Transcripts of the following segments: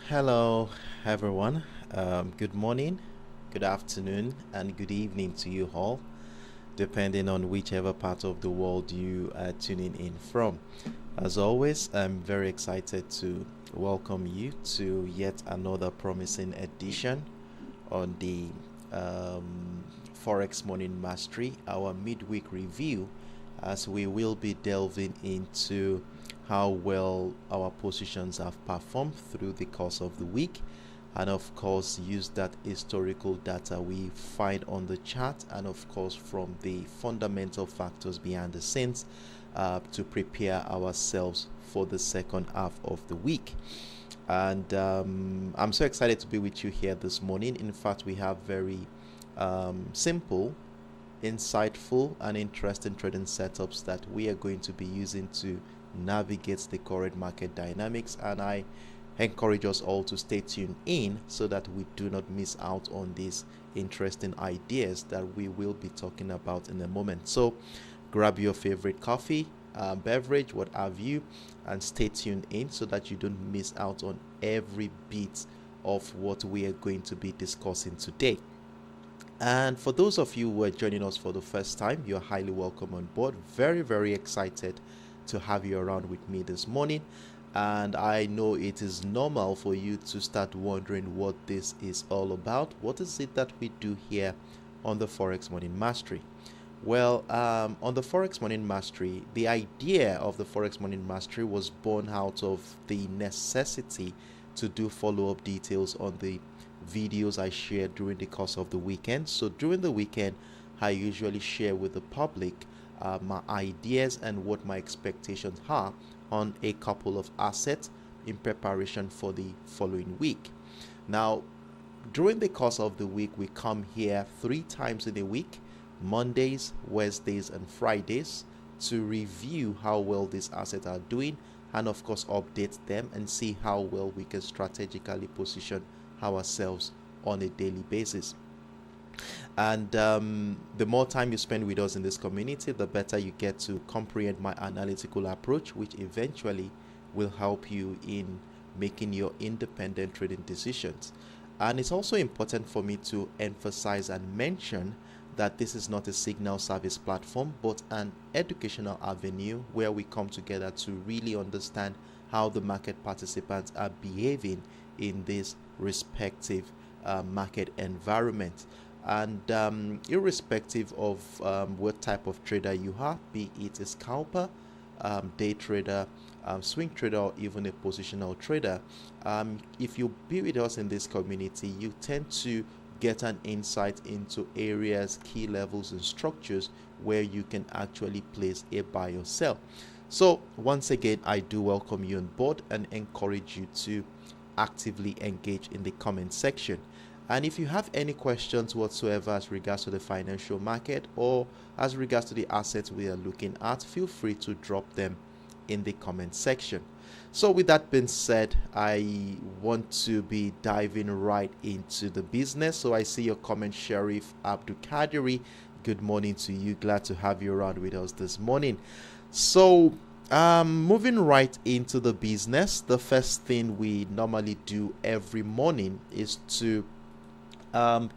Hello, everyone. Good morning, good afternoon, and good evening to you all, depending on whichever part of the world you are tuning in from. As always, I'm very excited to welcome you to yet another promising edition on the Forex Morning Mastery, our midweek review, as we will be delving into how well our positions have performed through the course of the week, and of course use that historical data we find on the chart, and of course from the fundamental factors behind the scenes, to prepare ourselves for the second half of the week. And I'm so excited to be with you here this morning. In fact, we have very simple, insightful, and interesting trading setups that we are going to be using to navigate the current market dynamics. And I encourage us all to stay tuned in so that we do not miss out on these interesting ideas that we will be talking about in a moment. So grab your favorite coffee, beverage, what have you, and stay tuned in so that you don't miss out on every bit of what we are going to be discussing today. And for those of you who are joining us for the first time, you're highly welcome on board. Very, very excited to have you around with me this morning. And I know it is normal for you to start wondering what this is all about. What is it that we do here on the Forex Morning Mastery? Well, on the Forex Morning Mastery, the idea of the Forex Morning Mastery was born out of the necessity to do follow-up details on the videos I shared during the course of the weekend. So during the weekend, I usually share with the public my ideas and what my expectations are on a couple of assets in preparation for the following week. Now, during the course of the week, we come here 3 times in a week, Mondays, Wednesdays, and Fridays, to review how well these assets are doing and of course update them and see how well we can strategically position ourselves on a daily basis. And the more time you spend with us in this community, the better you get to comprehend my analytical approach, which eventually will help you in making your independent trading decisions. And it's also important for me to emphasize and mention that this is not a signal service platform, but an educational avenue where we come together to really understand how the market participants are behaving in this respective market environment. And irrespective of what type of trader you are, be it a scalper, day trader, swing trader, or even a positional trader, if you be with us in this community, you tend to get an insight into areas, key levels, and structures where you can actually place a buy or sell. So once again, I do welcome you on board and encourage you to actively engage in the comment section. And if you have any questions whatsoever as regards to the financial market or as regards to the assets we are looking at, feel free to drop them in the comment section. So with that being said, I want to be diving right into the business. So I see your comment, Sheriff Abdul Kadiri. Good morning to you. Glad to have you around with us this morning. So moving right into the business, the first thing we normally do every morning is to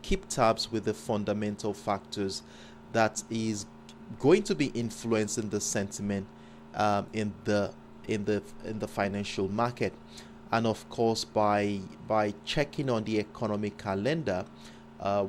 keep tabs with the fundamental factors that is going to be influencing the sentiment in the financial market. And of course, by checking on the economic calendar,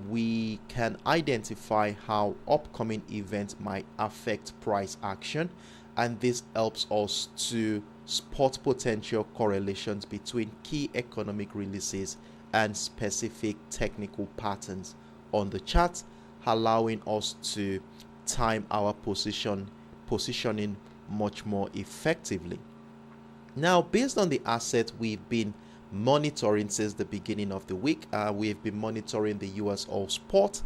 we can identify how upcoming events might affect price action, and this helps us to spot potential correlations between key economic releases and specific technical patterns on the chart, allowing us to time our positioning much more effectively. Now, based on the assets we've been monitoring since the beginning of the week, we've been monitoring the USOILSPOT,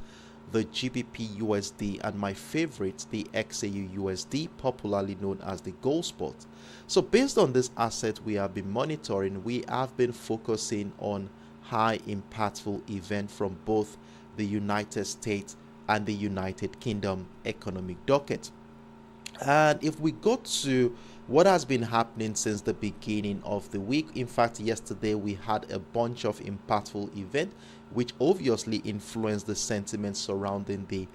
the GBPUSD, and my favorite, the XAUUSD, popularly known as the gold spot. So based on this asset we have been monitoring, we have been focusing on high impactful event from both the United States and the United Kingdom economic docket. And if we go to what has been happening since the beginning of the week, in fact, yesterday we had a bunch of impactful events which obviously influenced the sentiment surrounding the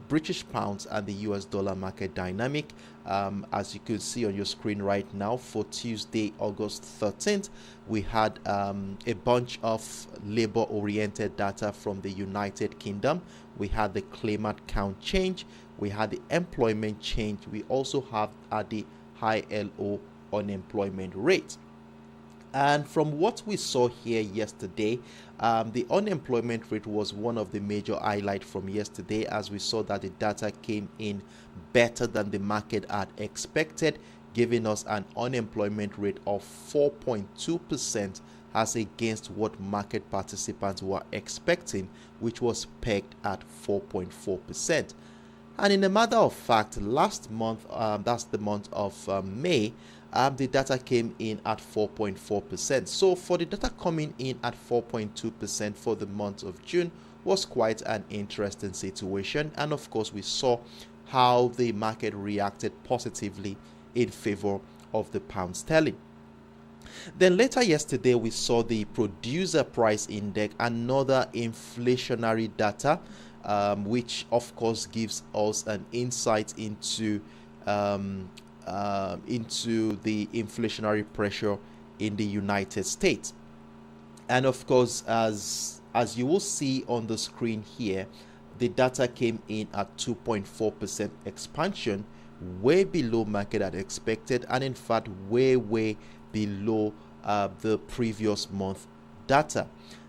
British pounds and the US dollar market dynamic. As you can see on your screen right now, for Tuesday, August 13th, we had a bunch of labor oriented data from the United Kingdom. We had the claimant count change, we had the employment change, we also have the high LO unemployment rate. And from what we saw here yesterday, the unemployment rate was one of the major highlights from yesterday, as we saw that the data came in better than the market had expected, giving us an unemployment rate of 4.2% as against what market participants were expecting, which was pegged at 4.4%. And in a matter of fact, last month, that's the month of May, the data came in at 4.4%. So for the data coming in at 4.2% for the month of June was quite an interesting situation. And of course, we saw how the market reacted positively in favor of the pound sterling. Then later yesterday, we saw the producer price index, another inflationary data, which of course gives us an insight into the inflationary pressure in the United States. And of course, as you will see on the screen here, the data came in at 2.4% expansion, way below market had expected, and in fact way below the previous month data.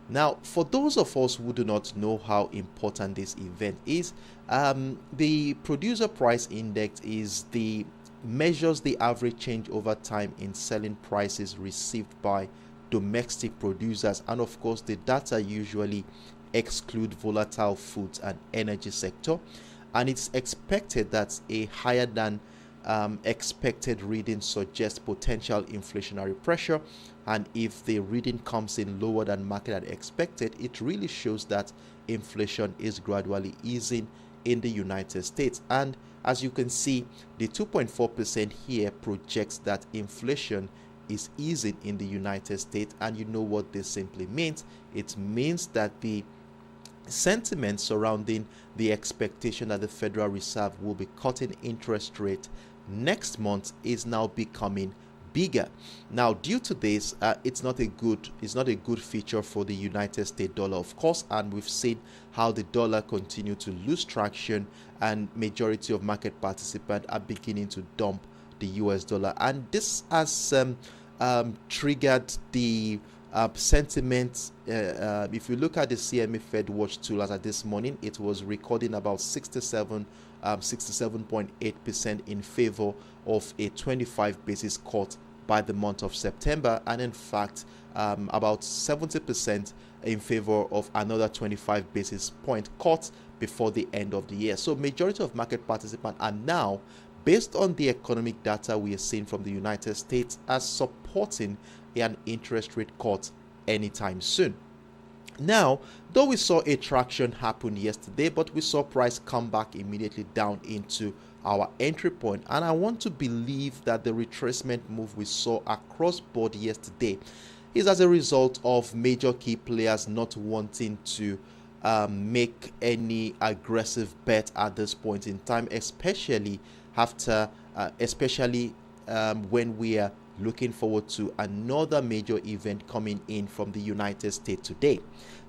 Now, for those of us who do not know how important this event is, the producer price index measures the average change over time in selling prices received by domestic producers, and of course the data usually exclude volatile foods and energy sector, and it's expected that a higher than expected reading suggests potential inflationary pressure, and if the reading comes in lower than market had expected, it really shows that inflation is gradually easing in the United States. And as you can see, the 2.4% here projects that inflation is easing in the United States, and you know what this simply means. It means that the sentiment surrounding the expectation that the Federal Reserve will be cutting interest rate next month is now becoming bigger. Now, due to this, it's not a good feature for the United States dollar, of course, and we've seen how the dollar continue to lose traction, and majority of market participants are beginning to dump the US dollar, and this has triggered the sentiment. If you look at the CME Fed Watch tool as at this morning, it was recording about 67.8% in favor of a 25 basis cut by the month of September, and in fact about 70% in favor of another 25 basis point cut before the end of the year. So majority of market participants are now, based on the economic data we are seeing from the United States, as supporting an interest rate cut anytime soon. Now, though we saw a traction happen yesterday, but we saw price come back immediately down into our entry point, and I want to believe that the retracement move we saw across board yesterday is as a result of major key players not wanting to make any aggressive bet at this point in time, especially when we are looking forward to another major event coming in from the United States today.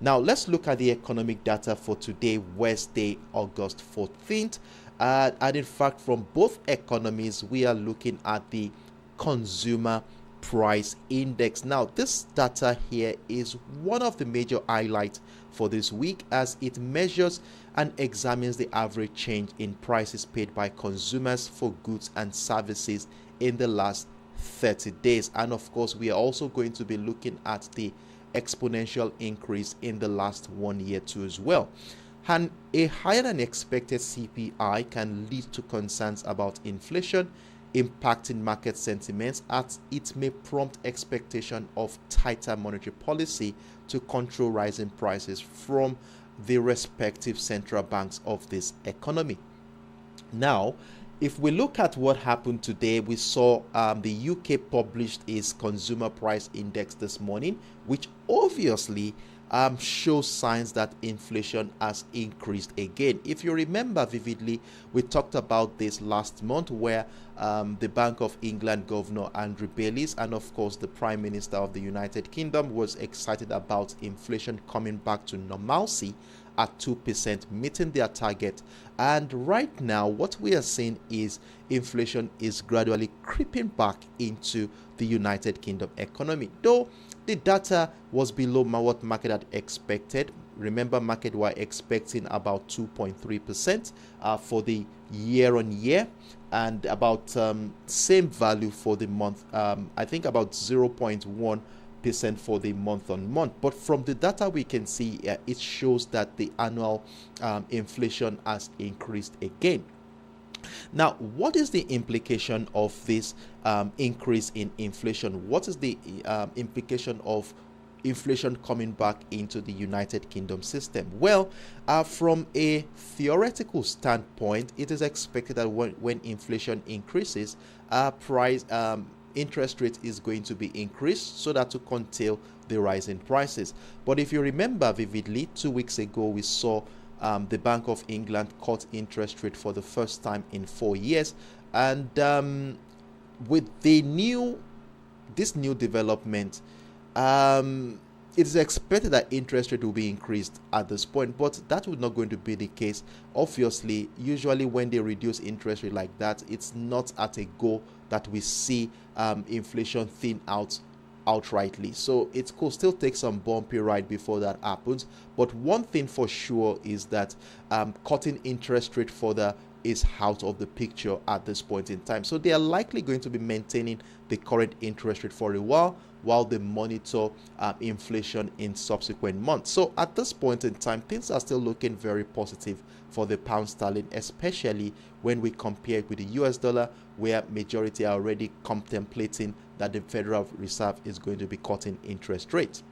Now, let's look at the economic data for today, Wednesday, August 14th. And in fact, from both economies, we are looking at the consumer price index. Now, this data here is one of the major highlights for this week, as it measures and examines the average change in prices paid by consumers for goods and services in the last 30 days. And of course, we are also going to be looking at the exponential increase in the last 1 year too as well. And a higher than expected CPI can lead to concerns about inflation impacting market sentiments, as it may prompt expectation of tighter monetary policy to control rising prices from the respective central banks of this economy. Now, if we look at what happened today, we saw the UK published its consumer price index this morning, which obviously shows signs that inflation has increased again. If you remember vividly, we talked about this last month, where the Bank of England Governor Andrew Bailey and of course the Prime Minister of the United Kingdom was excited about inflation coming back to normalcy at 2%, meeting their target. And right now, what we are seeing is inflation is gradually creeping back into the United Kingdom economy, though the data was below what market had expected. Remember, market were expecting about 2.3% for the year on year, and about same value for the month. I think about 0.1% for the month on month. But from the data we can see, it shows that the annual inflation has increased again. Now, what is the implication of this increase in inflation? What is the implication of inflation coming back into the United Kingdom system? Well, from a theoretical standpoint, it is expected that when inflation increases, interest rate is going to be increased so that to curtail the rise in prices. But if you remember vividly, 2 weeks ago we saw the Bank of England cut interest rate for the first time in 4 years, and with this new development, it is expected that interest rate will be increased at this point, but that would not going to be the case. Obviously, usually when they reduce interest rate like that, it's not at a go that we see inflation thin out outrightly. So it could still take some bumpy ride before that happens. But one thing for sure is that cutting interest rate further is out of the picture at this point in time. So they are likely going to be maintaining the current interest rate for a while they monitor inflation in subsequent months. So at this point in time, things are still looking very positive for the pound sterling, especially when we compare it with the US dollar, where majority are already contemplating that the Federal Reserve is going to be cutting interest rates.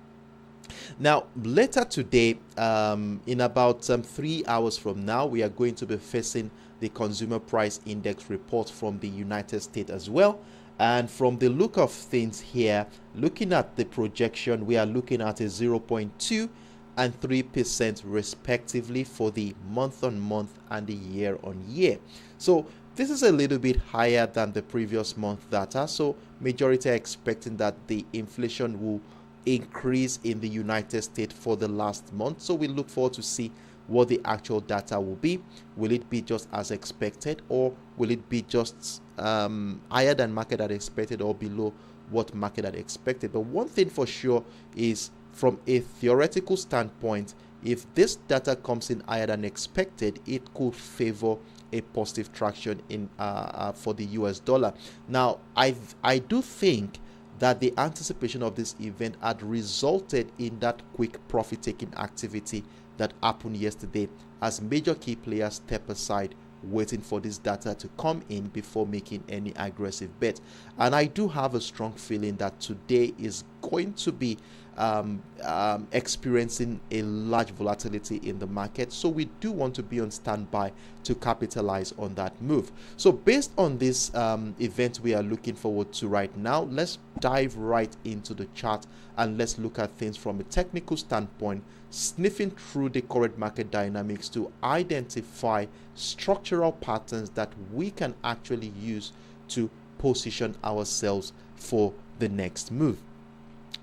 Now, later today, in about 3 hours from now, we are going to be facing the Consumer Price Index report from the United States as well. And from the look of things here, looking at the projection, we are looking at a 0.2 and 3% respectively for the month on month and the year on year. So this is a little bit higher than the previous month data. So majority are expecting that the inflation will increase in the United States for the last month. So we look forward to see what the actual data will be. Will it be just as expected, or will it be just higher than market had expected, or below what market had expected? But one thing for sure is, from a theoretical standpoint, if this data comes in higher than expected, it could favor a positive traction in for the US dollar. Now, I do think that the anticipation of this event had resulted in that quick profit-taking activity that happened yesterday, as major key players step aside waiting for this data to come in before making any aggressive bet. And I do have a strong feeling that today is going to be experiencing a large volatility in the market, so we do want to be on standby to capitalize on that move. So based on this event we are looking forward to right now, let's dive right into the chart and let's look at things from a technical standpoint, sniffing through the current market dynamics to identify structural patterns that we can actually use to position ourselves for the next move.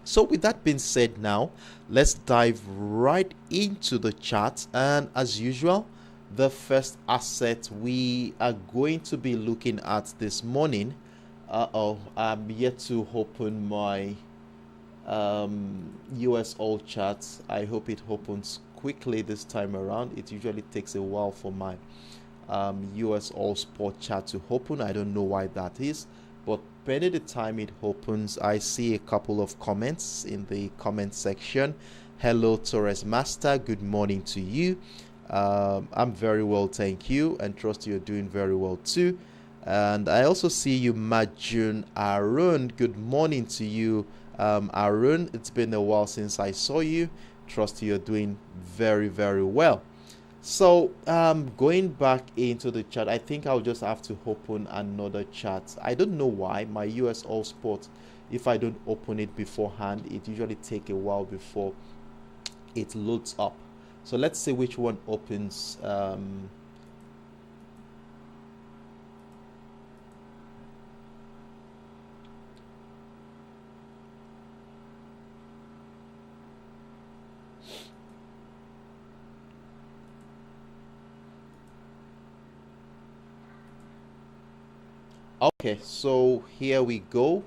So with that being said, now let's dive right into the chart, and as usual, the first asset we are going to be looking at this morning, I'm yet to open my US oil chart. I hope it opens quickly this time around. It usually takes a while for my USOILSPOT chart to open. I don't know why that is, but by the time it opens, I see a couple of comments in the comment section. Hello, Torres Master. Good morning to you. I'm very well, thank you, and trust you're doing very well too. And I also see you, Majun Arun. Good morning to you, Arun. It's been a while since I saw you. Trust you're doing very, very well. So going back into the chart, I think I'll just have to open another chart. I don't know why my US All Spot, if I don't open it beforehand, it usually take a while before it loads up. So let's see which one opens. Okay, so here we go.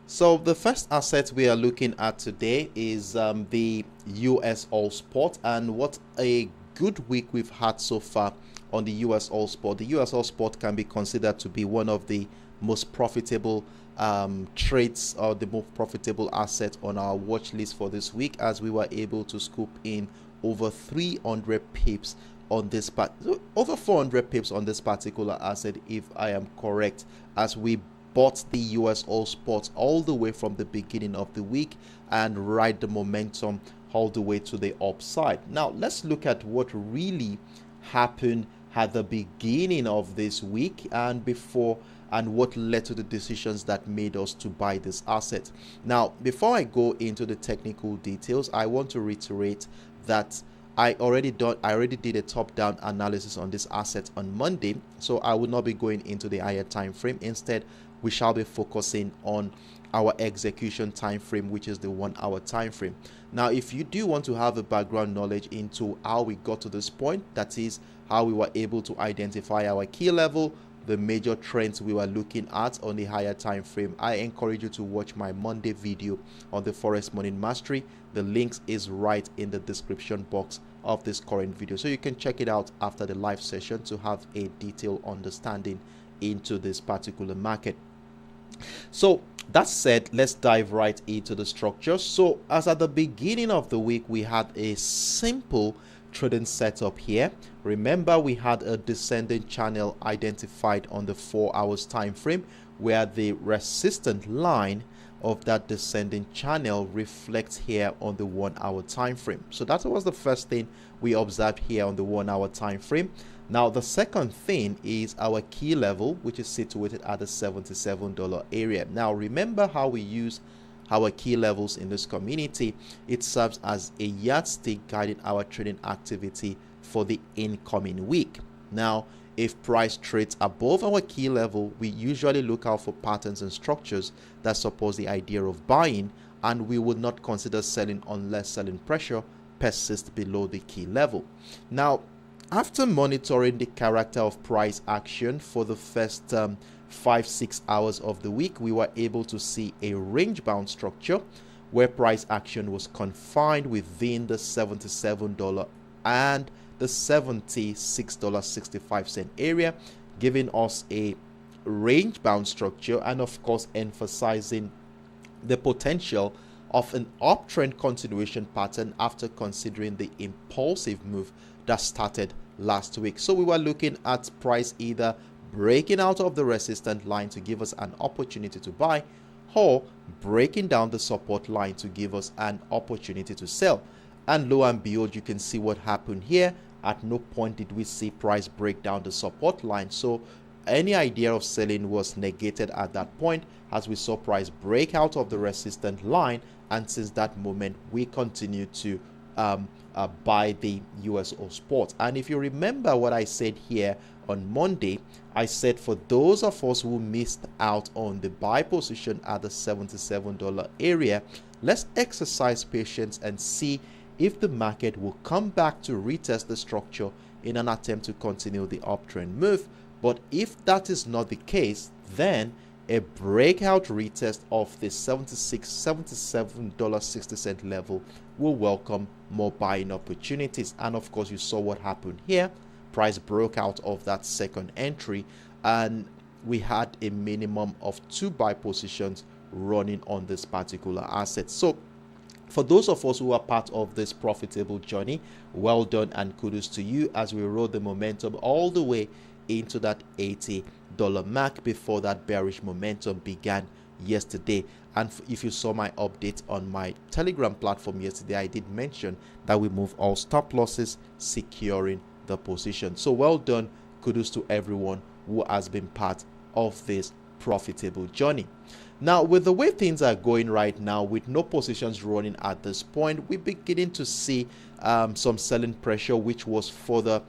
So the first asset we are looking at today is the US All Spot, and what a good week we've had so far on the US All Spot. The US All Spot can be considered to be one of the most profitable trades or the most profitable asset on our watch list for this week, as we were able to scoop in over 300 pips on this part, over 400 pips on this particular asset, if I am correct, as we bought the US All Spots all the way from the beginning of the week and ride the momentum all the way to the upside. Now let's look at what really happened at the beginning of this week and before, and what led to the decisions that made us to buy this asset. Now before I go into the technical details, I want to reiterate that I already did a top-down analysis on this asset on Monday, so I will not be going into the higher time frame. Instead, we shall be focusing on our execution time frame, which is the 1 hour time frame. Now if you do want to have a background knowledge into how we got to this point, that is how we were able to identify our key level, the major trends we were looking at on the higher time frame, I encourage you to watch my Monday video on the Forex Money Mastery. The links is right in the description box of this current video, so you can check it out after the live session to have a detailed understanding into this particular market. So that said, let's dive right into the structure. So as at the beginning of the week, we had a simple trading setup here. Remember, we had a descending channel identified on the 4 hours time frame, where the resistant line of that descending channel reflects here on the 1 hour time frame. So that was the first thing we observed here on the 1 hour time frame. Now the second thing is our key level, which is situated at the $77 area. Now remember how we use our key levels in this community. It serves as a yardstick guiding our trading activity for the incoming week. Now if price trades above our key level, we usually look out for patterns and structures that support the idea of buying, and we would not consider selling unless selling pressure persists below the key level. Now after monitoring the character of price action for the first 5-6 hours of the week, we were able to see a range bound structure where price action was confined within the $77 and the $76.65 area, giving us a range bound structure, and of course emphasizing the potential of an uptrend continuation pattern after considering the impulsive move that started last week. So we were looking at price either breaking out of the resistance line to give us an opportunity to buy, or breaking down the support line to give us an opportunity to sell. And lo and behold, you can see what happened here. At no point did we see price break down the support line, so any idea of selling was negated at that point, as we saw price break out of the resistance line, and since that moment we continue to buy the US All Spot. And if you remember what I said here on Monday, I said for those of us who missed out on the buy position at the $77 area, let's exercise patience and see if the market will come back to retest the structure in an attempt to continue the uptrend move. But if that is not the case, then a breakout retest of the $77.60 level will welcome more buying opportunities. And of course, you saw what happened here. Price broke out of that second entry, and we had a minimum of 2 buy positions running on this particular asset. So for those of us who are part of this profitable journey, well done and kudos to you, as we rode the momentum all the way into that $80 mark before that bearish momentum began yesterday. And if you saw my update on my Telegram platform yesterday, I did mention that we move all stop losses, securing the position. So well done. Kudos to everyone who has been part of this profitable journey. Now, with the way things are going right now, with no positions running at this point, we're beginning to see some selling pressure, which was further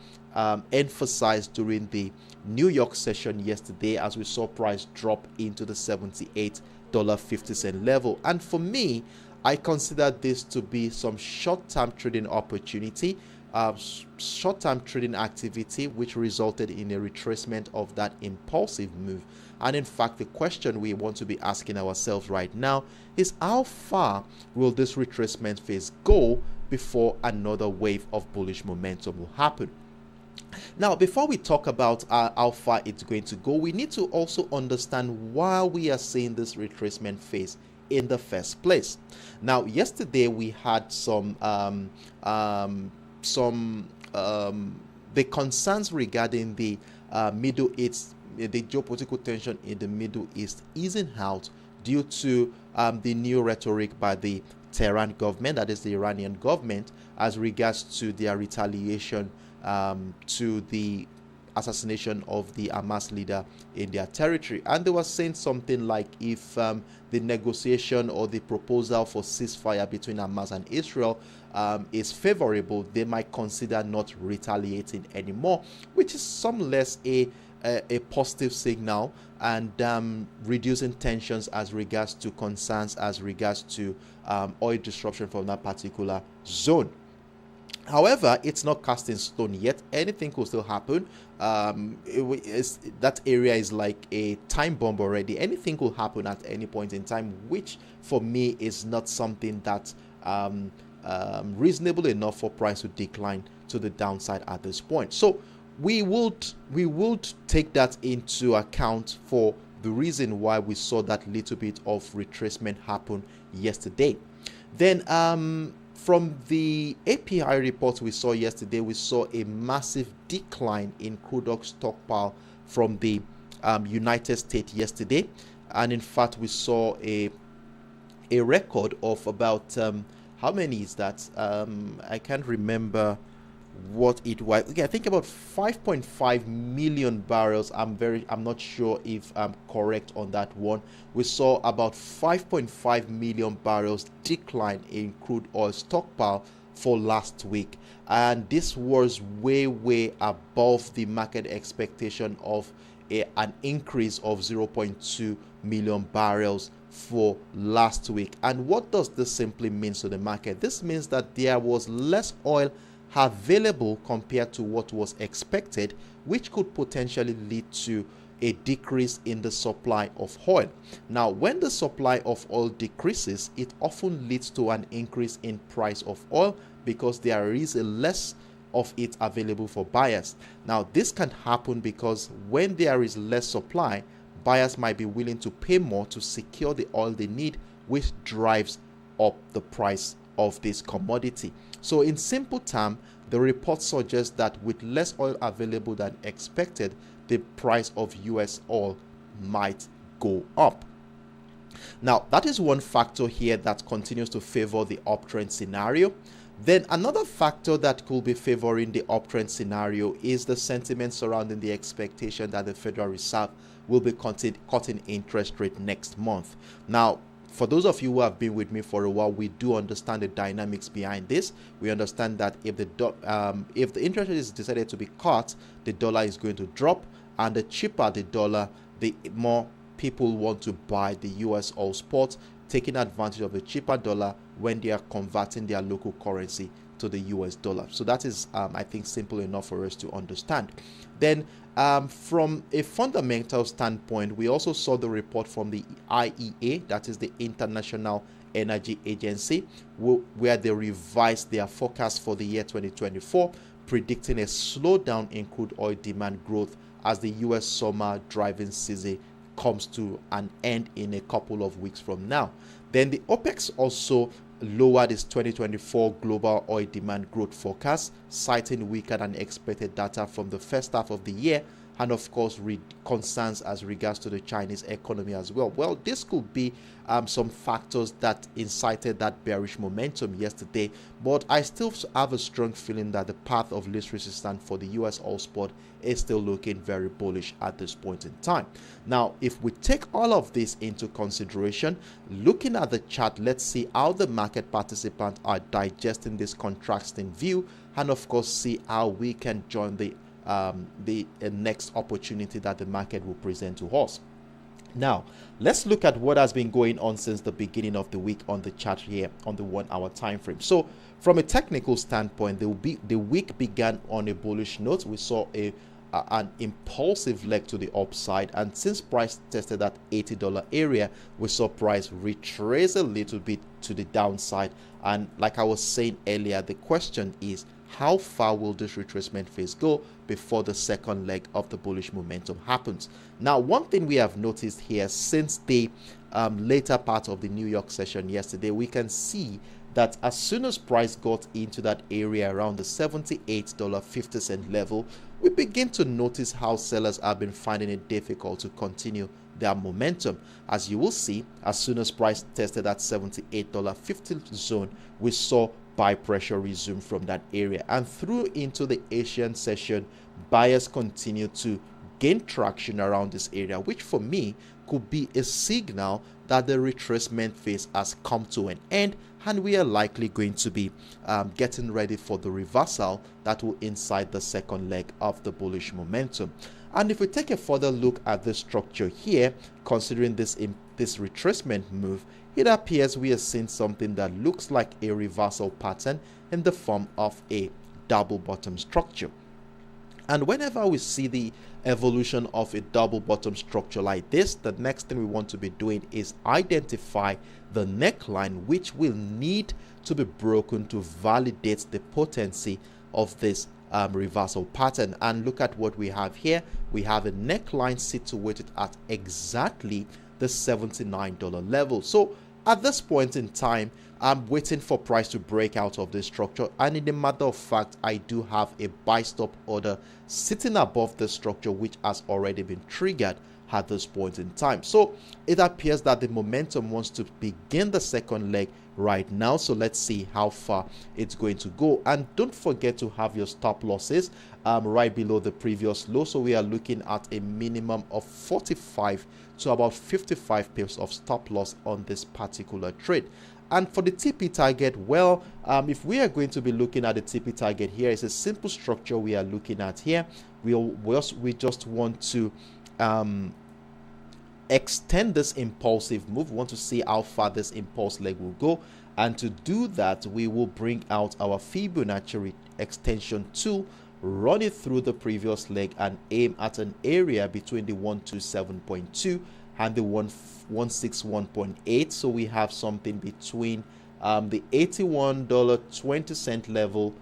emphasized during the New York session yesterday, as we saw price drop into the $78.50 level. And for me, I consider this to be some short-term trading opportunity, short-term trading activity, which resulted in a retracement of that impulsive move. And in fact, the question we want to be asking ourselves right now is, how far will this retracement phase go before another wave of bullish momentum will happen? Now, before we talk about how far it's going to go, we need to also understand why we are seeing this retracement phase in the first place. Now, yesterday we had the concerns regarding the Middle East, the geopolitical tension in the Middle East easing out due to the new rhetoric by the Tehran government, that is the Iranian government, as regards to their retaliation to the assassination of the Hamas leader in their territory. And they were saying something like, if the negotiation or the proposal for ceasefire between Hamas and Israel is favorable, they might consider not retaliating anymore, which is some less a positive signal, and reducing tensions as regards to concerns as regards to oil disruption from that particular zone. However, it's not cast in stone yet. Anything could still happen. That area is like a time bomb already. Anything could happen at any point in time, which for me is not something that's reasonable enough for price to decline to the downside at this point. So we would take that into account for the reason why we saw that little bit of retracement happen yesterday. Then from the API report we saw yesterday, we saw a massive decline in crude oil stockpile from the United States yesterday, and in fact we saw a record of about how many is that? I can't remember what it was. Okay, I think about 5.5 million barrels. I'm not sure if I'm correct on that one. We saw about 5.5 million barrels decline in crude oil stockpile for last week, and this was way above the market expectation of an increase of 0.2 million barrels for last week. And what does this simply mean to the market? This means that there was less oil available compared to what was expected, which could potentially lead to a decrease in the supply of oil. Now, when the supply of oil decreases, it often leads to an increase in price of oil because there is a less of it available for buyers. Now, this can happen because when there is less supply, buyers might be willing to pay more to secure the oil they need, which drives up the price of this commodity. So in simple terms, the report suggests that with less oil available than expected, the price of US oil might go up. Now, that is one factor here that continues to favor the uptrend scenario. Then another factor that could be favoring the uptrend scenario is the sentiment surrounding the expectation that the Federal Reserve will be cutting interest rate next month. Now, for those of you who have been with me for a while, we do understand the dynamics behind this. We understand that if the interest rate is decided to be cut, the dollar is going to drop, and the cheaper the dollar, the more people want to buy the USOILSPOT, taking advantage of the cheaper dollar when they are converting their local currency to the US dollar. So that is, I think, simple enough for us to understand. Then from a fundamental standpoint, we also saw the report from the IEA, that is the International Energy Agency, where they revised their forecast for the year 2024, predicting a slowdown in crude oil demand growth as the US summer driving season comes to an end in a couple of weeks from now. Then the OPEC also lowered its 2024 global oil demand growth forecast, citing weaker than expected data from the first half of the year and of course concerns as regards to the Chinese economy as well. Well, this could be some factors that incited that bearish momentum yesterday, but I still have a strong feeling that the path of least resistance for the US All Spot is still looking very bullish at this point in time. Now, if we take all of this into consideration, looking at the chart, let's see how the market participants are digesting this contrasting view, and of course see how we can join the next opportunity that the market will present to us. Now, let's look at what has been going on since the beginning of the week on the chart here on the 1 hour time frame. So from a technical standpoint, the week began on a bullish note. We saw an impulsive leg to the upside, and since price tested that $80 area, we saw price retrace a little bit to the downside. And like I was saying earlier, the question is, how far will this retracement phase go before the second leg of the bullish momentum happens? Now, one thing we have noticed here since the later part of the New York session yesterday, we can see that as soon as price got into that area around the $78.50 level, we begin to notice how sellers have been finding it difficult to continue their momentum. As you will see, as soon as price tested that $78.50 zone, we saw buy pressure resume from that area, and through into the Asian session, buyers continue to gain traction around this area, which for me could be a signal that the retracement phase has come to an end, and we are likely going to be getting ready for the reversal that will incite the second leg of the bullish momentum. And if we take a further look at the structure here, considering this retracement move, it appears we are seeing something that looks like a reversal pattern in the form of a double bottom structure. And whenever we see the evolution of a double bottom structure like this, the next thing we want to be doing is identify the neckline, which will need to be broken to validate the potency of this reversal pattern. And look at what we have here. We have a neckline situated at exactly the $79 level. So at this point in time, I'm waiting for price to break out of this structure, and in a matter of fact, I do have a buy stop order sitting above the structure, which has already been triggered at this point in time. So it appears that the momentum wants to begin the second leg right now. So let's see how far it's going to go, and don't forget to have your stop losses right below the previous low. So we are looking at a minimum of 45 to about 55 pips of stop loss on this particular trade. And for the TP target, well, if we are going to be looking at the TP target here, it's a simple structure we are looking at here. We just want to extend this impulsive move. We want to see how far this impulse leg will go, and to do that, we will bring out our Fibonacci extension tool, run it through the previous leg, and aim at an area between the 127.2 and the 161.8. So we have something between the $81.20 level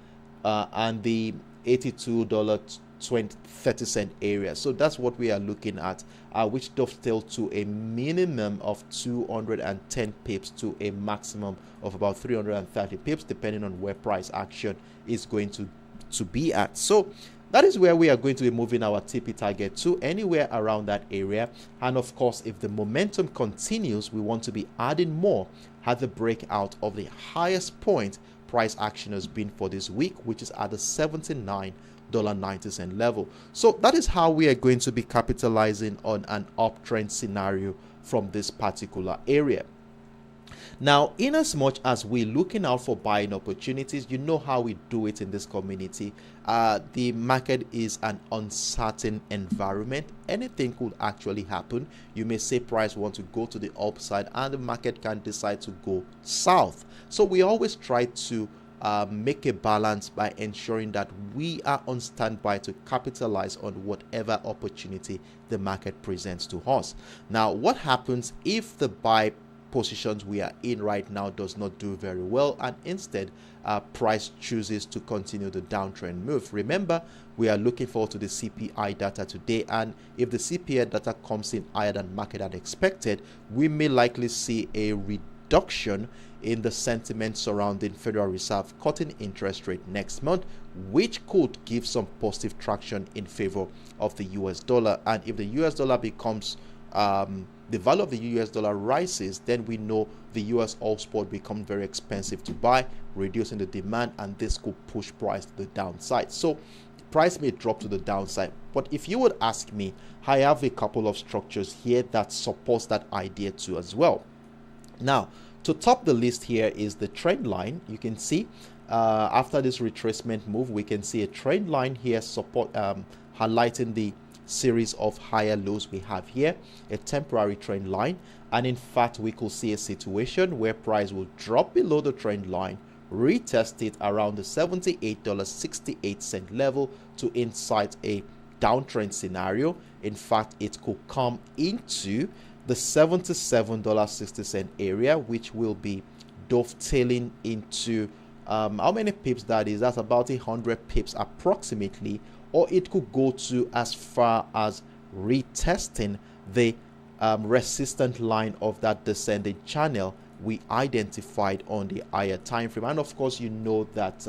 and the $82.30 area. So that's what we are looking at, which dovetails to a minimum of 210 pips to a maximum of about 330 pips, depending on where price action is going to be at. So that is where we are going to be moving our TP target to, anywhere around that area. And of course, if the momentum continues, we want to be adding more at the breakout of the highest point price action has been for this week, which is at the $79.90 level. So that is how we are going to be capitalizing on an uptrend scenario from this particular area. Now, in as much as we're looking out for buying opportunities, you know how we do it in this community. The market is an uncertain environment. Anything could actually happen. You may say price want to go to the upside, and the market can decide to go south. So we always try to make a balance by ensuring that we are on standby to capitalize on whatever opportunity the market presents to us. Now, what happens if the buy positions we are in right now does not do very well, and instead price chooses to continue the downtrend move? Remember, we are looking forward to the CPI data today, and if the CPI data comes in higher than market had expected, we may likely see a reduction in the sentiment surrounding Federal Reserve cutting interest rate next month, which could give some positive traction in favor of the US dollar. And if the US dollar becomes the value of the US dollar rises, then we know the US oil spot becomes very expensive to buy, reducing the demand, and this could push price to the downside. So price may drop to the downside. But if you would ask me, I have a couple of structures here that supports that idea too as well. Now, to top the list here is the trend line. You can see after this retracement move, we can see a trend line here support highlighting the series of higher lows we have here, a temporary trend line. And in fact, we could see a situation where price will drop below the trend line, retest it around the $78.68 level to incite a downtrend scenario. In fact, it could come into the $77.60 area, which will be dovetailing into how many pips that is. That's about 100 pips approximately, or it could go to as far as retesting the resistant line of that descending channel we identified on the higher time frame. And of course, you know that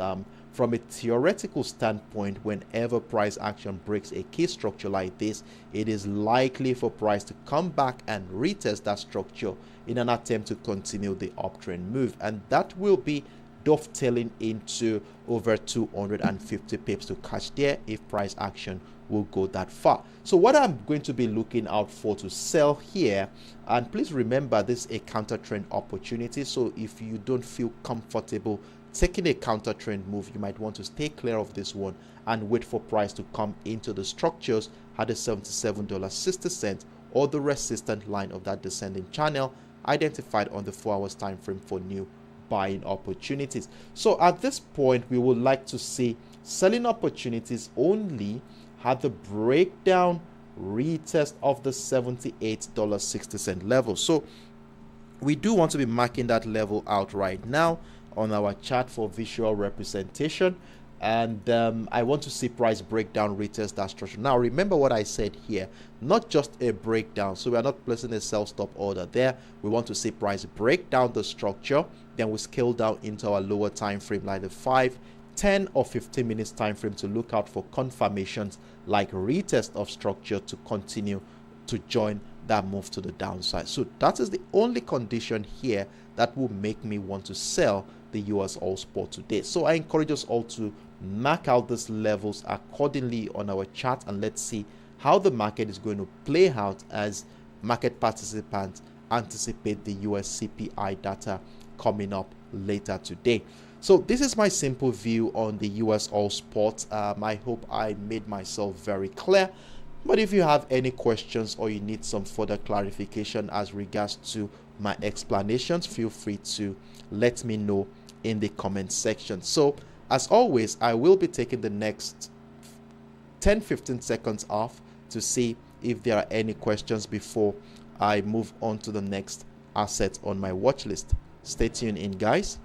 from a theoretical standpoint, whenever price action breaks a key structure like this, it is likely for price to come back and retest that structure in an attempt to continue the uptrend move, and that will be dovetailing into over 250 pips to catch there if price action will go that far. So what I'm going to be looking out for to sell here, and please remember this is a counter trend opportunity, so if you don't feel comfortable taking a counter trend move, you might want to stay clear of this one and wait for price to come into the structures at the $77.60 or the resistant line of that descending channel identified on the 4 hours time frame for new buying opportunities. So at this point, we would like to see selling opportunities only at the breakdown retest of the $78.60 level. So we do want to be marking that level out right now on our chart for visual representation, and I want to see price breakdown retest that structure. Now remember what I said here, not just a breakdown, so we are not placing a sell stop order there. We want to see price break down the structure, then we scale down into our lower time frame like the 5, 10 or 15 minutes time frame to look out for confirmations like retest of structure to continue to join that move to the downside. So that is the only condition here that will make me want to sell the US oil spot today. So I encourage us all to mark out these levels accordingly on our chart, and let's see how the market is going to play out as market participants anticipate the US CPI data coming up later today. So this is my simple view on the US oil spot. I hope I made myself very clear. But if you have any questions or you need some further clarification as regards to my explanations, feel free to let me know in the comment section. So as always, I will be taking the next 10-15 seconds off to see if there are any questions before I move on to the next asset on my watch list. Stay tuned in, guys.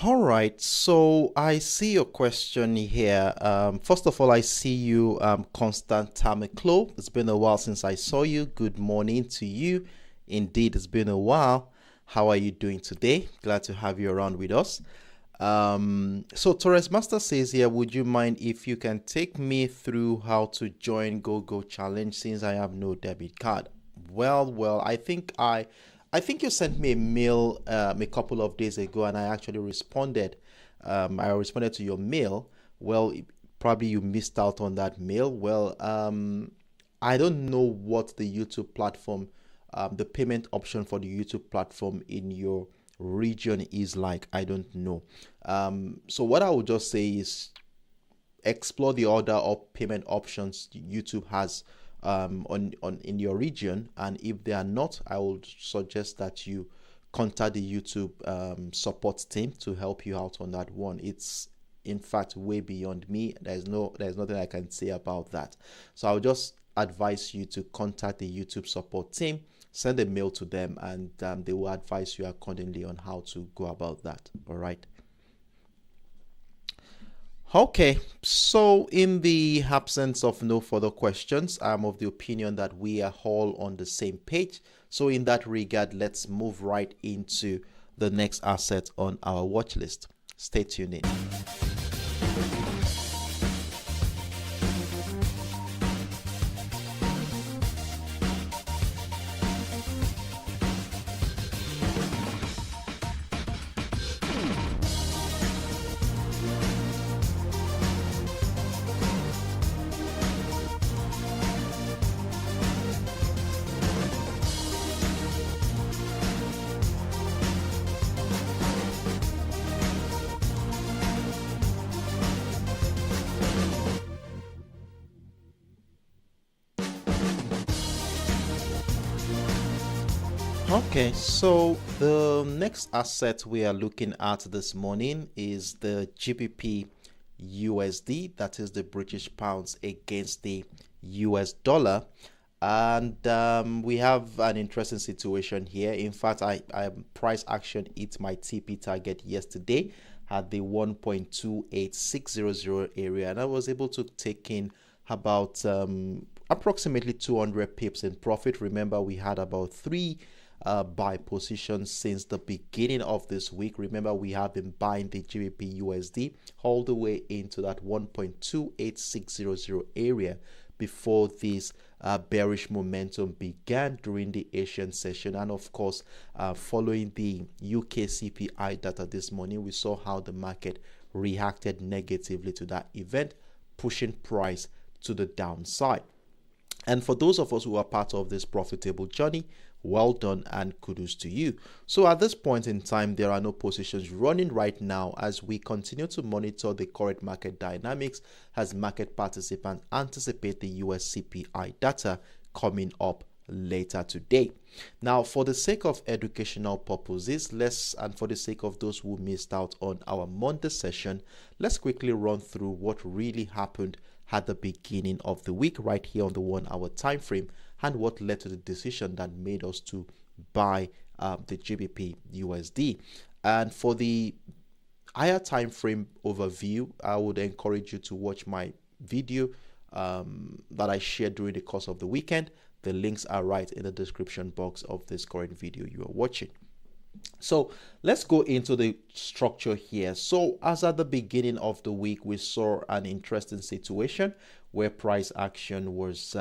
All right, so I see your question here. First of all, I see you, Constant Tameklo. It's been a while since I saw you. Good morning to you. Indeed, it's been a while. How are you doing today? Glad to have you around with us. So Torres Master says here, would you mind if you can take me through how to join Go Challenge since I have no debit card? Well, I think you sent me a mail a couple of days ago, and I actually responded. I responded to your mail. Well, probably you missed out on that mail. Well, I don't know what the YouTube platform, the payment option for the YouTube platform in your region is like. I don't know. So what I would just say is explore the order of payment options YouTube has on in your region, and if they are not, I would suggest that you contact the YouTube support team to help you out on that one. It's in fact way beyond me. There's nothing I can say about that. So I'll just advise you to contact the YouTube support team, send a mail to them, and they will advise you accordingly on how to go about that. All right. Okay, so in the absence of no further questions, I'm of the opinion that we are all on the same page. So in that regard, let's move right into the next asset on our watch list. Stay tuned in. Okay, so the next asset we are looking at this morning is the GBP USD, that is the British pounds against the US dollar. And we have an interesting situation here. In fact, I price action hit my TP target yesterday at the 1.28600 area, and I was able to take in about approximately 200 pips in profit. Remember, we had about three buy positions since the beginning of this week. Remember, we have been buying the GBP USD all the way into that 1.28600 area before this bearish momentum began during the Asian session. And of course, following the UK CPI data this morning, we saw how the market reacted negatively to that event, pushing price to the downside. And for those of us who are part of this profitable journey, well done and kudos to you. So at this point in time, there are no positions running right now as we continue to monitor the current market dynamics as market participants anticipate the US CPI data coming up later today. Now, for the sake of educational purposes, and for the sake of those who missed out on our Monday session, let's quickly run through what really happened at the beginning of the week right here on the 1 hour time frame, and what led to the decision that made us to buy the GBP USD. And for the higher time frame overview, I would encourage you to watch my video that I shared during the course of the weekend. The links are right in the description box of this current video you are watching. So let's go into the structure here. So as at the beginning of the week, we saw an interesting situation where price action was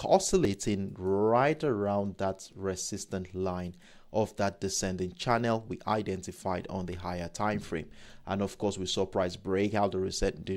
oscillating right around that resistance line of that descending channel we identified on the higher time frame. And of course, we saw price break out the resistance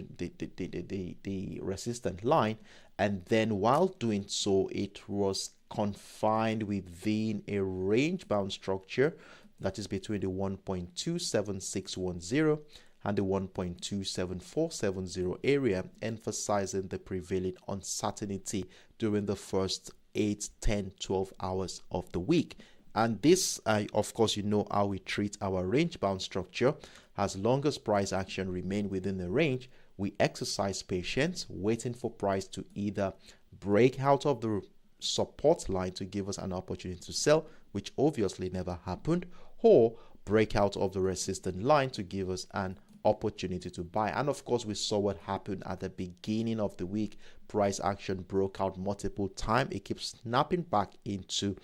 line, and then while doing so, it was confined within a range bound structure that is between the 1.27610 and the 1.27470 area, emphasizing the prevailing uncertainty during the first 8, 10, 12 hours of the week. And this, of course, you know how we treat our range bound structure. As long as price action remain within the range, we exercise patience, waiting for price to either break out of the support line to give us an opportunity to sell, which obviously never happened, or breakout of the resistance line to give us an opportunity to buy. And of course, we saw what happened at the beginning of the week. Price action broke out multiple times. It keeps snapping back into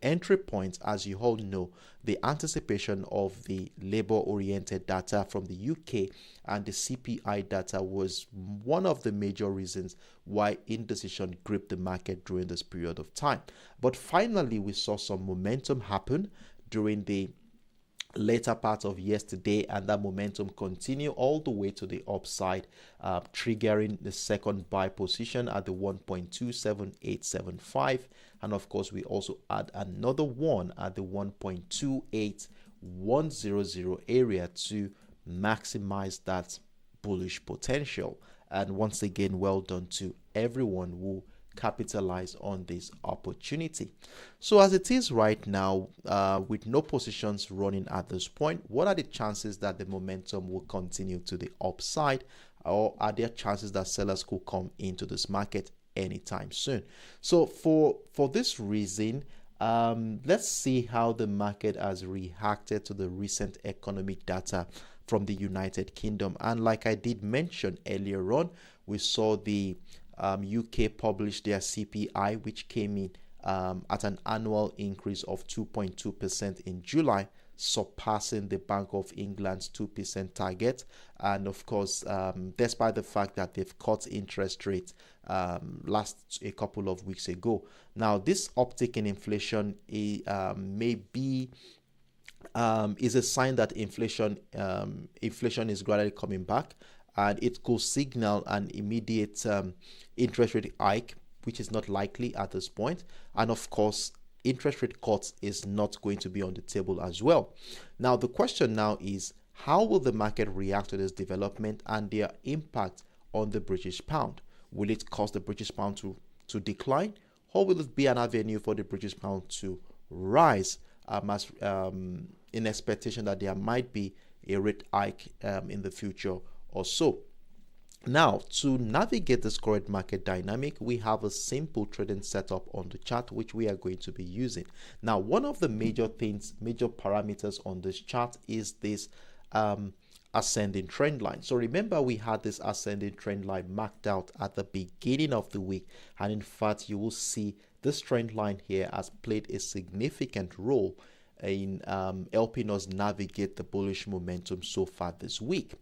entry points. As you all know, the anticipation of the labor-oriented data from the UK and the CPI data was one of the major reasons why indecision gripped the market during this period of time. But finally, we saw some momentum happen during the later part of yesterday, and that momentum continue all the way to the upside, triggering the second buy position at the 1.27875, and of course we also add another one at the 1.28100 area to maximize that bullish potential. And once again, well done to everyone who capitalize on this opportunity. So as it is right now, with no positions running at this point, what are the chances that the momentum will continue to the upside, or are there chances that sellers could come into this market anytime soon? So for this reason, let's see how the market has reacted to the recent economic data from the United Kingdom. And like I did mention earlier on, we saw the UK published their CPI, which came in at an annual increase of 2.2% in July, surpassing the Bank of England's 2% target. And of course, despite the fact that they've cut interest rates last a couple of weeks ago. Now, this uptick in inflation may be is a sign that inflation is gradually coming back, and it could signal an immediate interest rate hike, which is not likely at this point. And of course, interest rate cuts is not going to be on the table as well. Now, the question now is, how will the market react to this development and their impact on the British pound? Will it cause the British pound to decline, or will it be an avenue for the British pound to rise, in expectation that there might be a rate hike in the future or so? Now, to navigate this current market dynamic, we have a simple trading setup on the chart, which we are going to be using. Now, one of the major parameters on this chart is this ascending trend line. So remember, we had this ascending trend line marked out at the beginning of the week, and in fact, you will see this trend line here has played a significant role in helping us navigate the bullish momentum so far this week.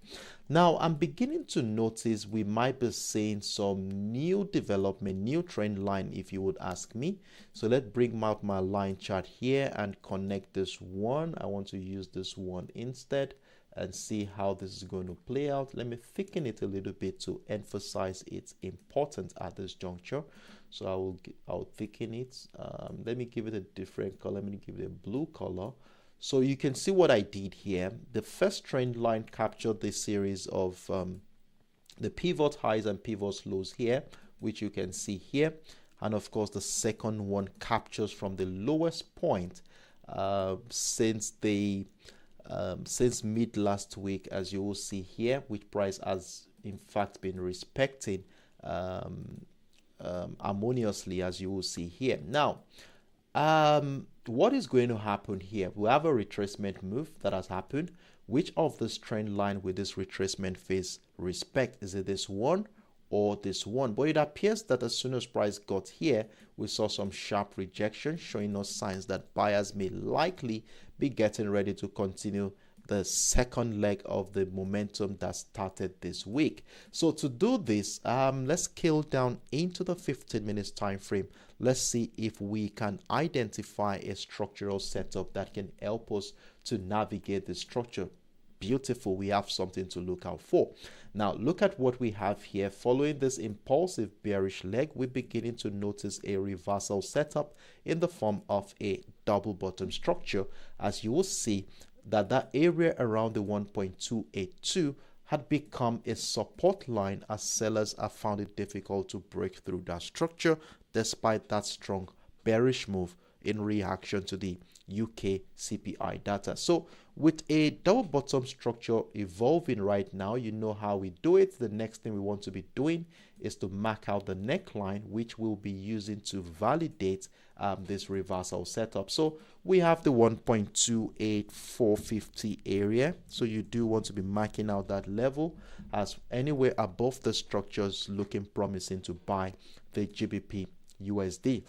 Now, I'm beginning to notice we might be seeing some new development, new trend line, if you would ask me. So let's bring out my line chart here and connect this one. I want to use this one instead and see how this is going to play out. Let me thicken it a little bit to emphasize its importance at this juncture. So I'll thicken it. Let me give it a different color. Let me give it a blue color. So you can see what I did here. The first trend line captured this series of the pivot highs and pivot lows here, which you can see here. And of course, the second one captures from the lowest point since mid last week, as you will see here, which price has in fact been respecting harmoniously, as you will see here. Now, what is going to happen here? We have a retracement move that has happened. Which of this trend line with this retracement phase respect? Is it this one or this one? But it appears that as soon as price got here, we saw some sharp rejection, showing us signs that buyers may likely be getting ready to continue the second leg of the momentum that started this week. So to do this, let's scale down into the 15 minutes time frame. Let's see if we can identify a structural setup that can help us to navigate the structure. Beautiful, we have something to look out for. Now look at what we have here. Following this impulsive bearish leg, we're beginning to notice a reversal setup in the form of a double bottom structure. As you will see, that area around the 1.282 had become a support line, as sellers have found it difficult to break through that structure despite that strong bearish move in reaction to the UK CPI data. So with a double bottom structure evolving right now, you know how we do it. The next thing we want to be doing is to mark out the neckline, which we'll be using to validate this reversal setup. So we have the 1.28450 area. So you do want to be marking out that level, as anywhere above the structures looking promising to buy the GBP USD.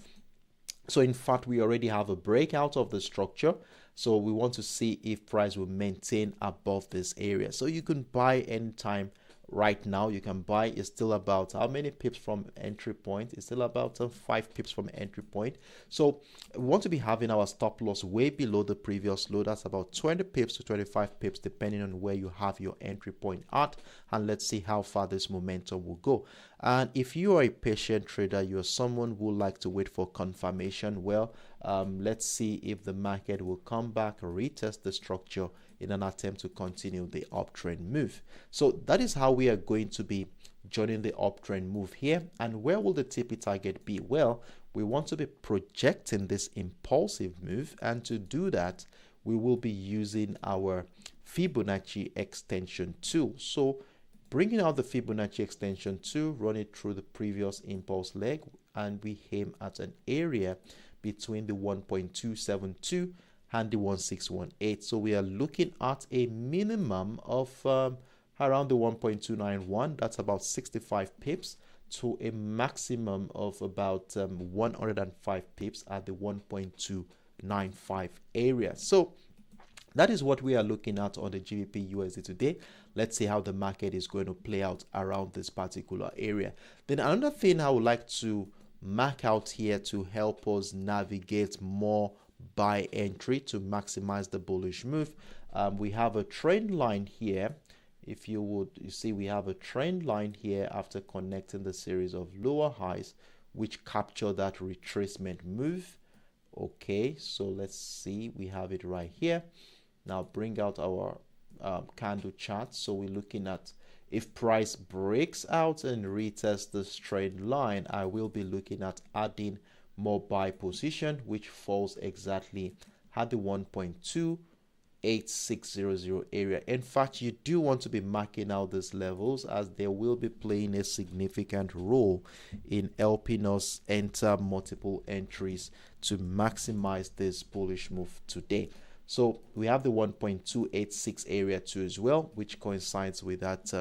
So in fact, we already have a breakout of the structure. So we want to see if price will maintain above this area. So you can buy anytime right now. You can buy. It's still about how many pips from entry point? It's still about 5 pips from entry point. So we want to be having our stop loss way below the previous low. That's about 20 pips to 25 pips, depending on where you have your entry point at. And let's see how far this momentum will go. And if you are a patient trader, you're someone who like to wait for confirmation, well, let's see if the market will come back, retest the structure in an attempt to continue the uptrend move. So that is how we are going to be joining the uptrend move here. And where will the TP target be? Well, we want to be projecting this impulsive move, and to do that, we will be using our Fibonacci extension tool. So bringing out the Fibonacci extension tool, run it through the previous impulse leg, and we aim at an area between the 1.272 and the 1618. So we are looking at a minimum of around the 1.291. That's about 65 pips, to a maximum of about 105 pips at the 1.295 area. So that is what we are looking at on the GBP USD today. Let's see how the market is going to play out around this particular area. Then another thing I would like to mark out here to help us navigate more buy entry to maximize the bullish move. We have a trend line here. If you would, you see we have a trend line here after connecting the series of lower highs, which capture that retracement move. Okay, so let's see, we have it right here. Now bring out our candle chart. So we're looking at, if price breaks out and retests this trend line, I will be looking at adding more buy position, which falls exactly at the 1.28600 area. In fact, you do want to be marking out these levels, as they will be playing a significant role in helping us enter multiple entries to maximize this bullish move today. So we have the 1.286 area too as well, which coincides with that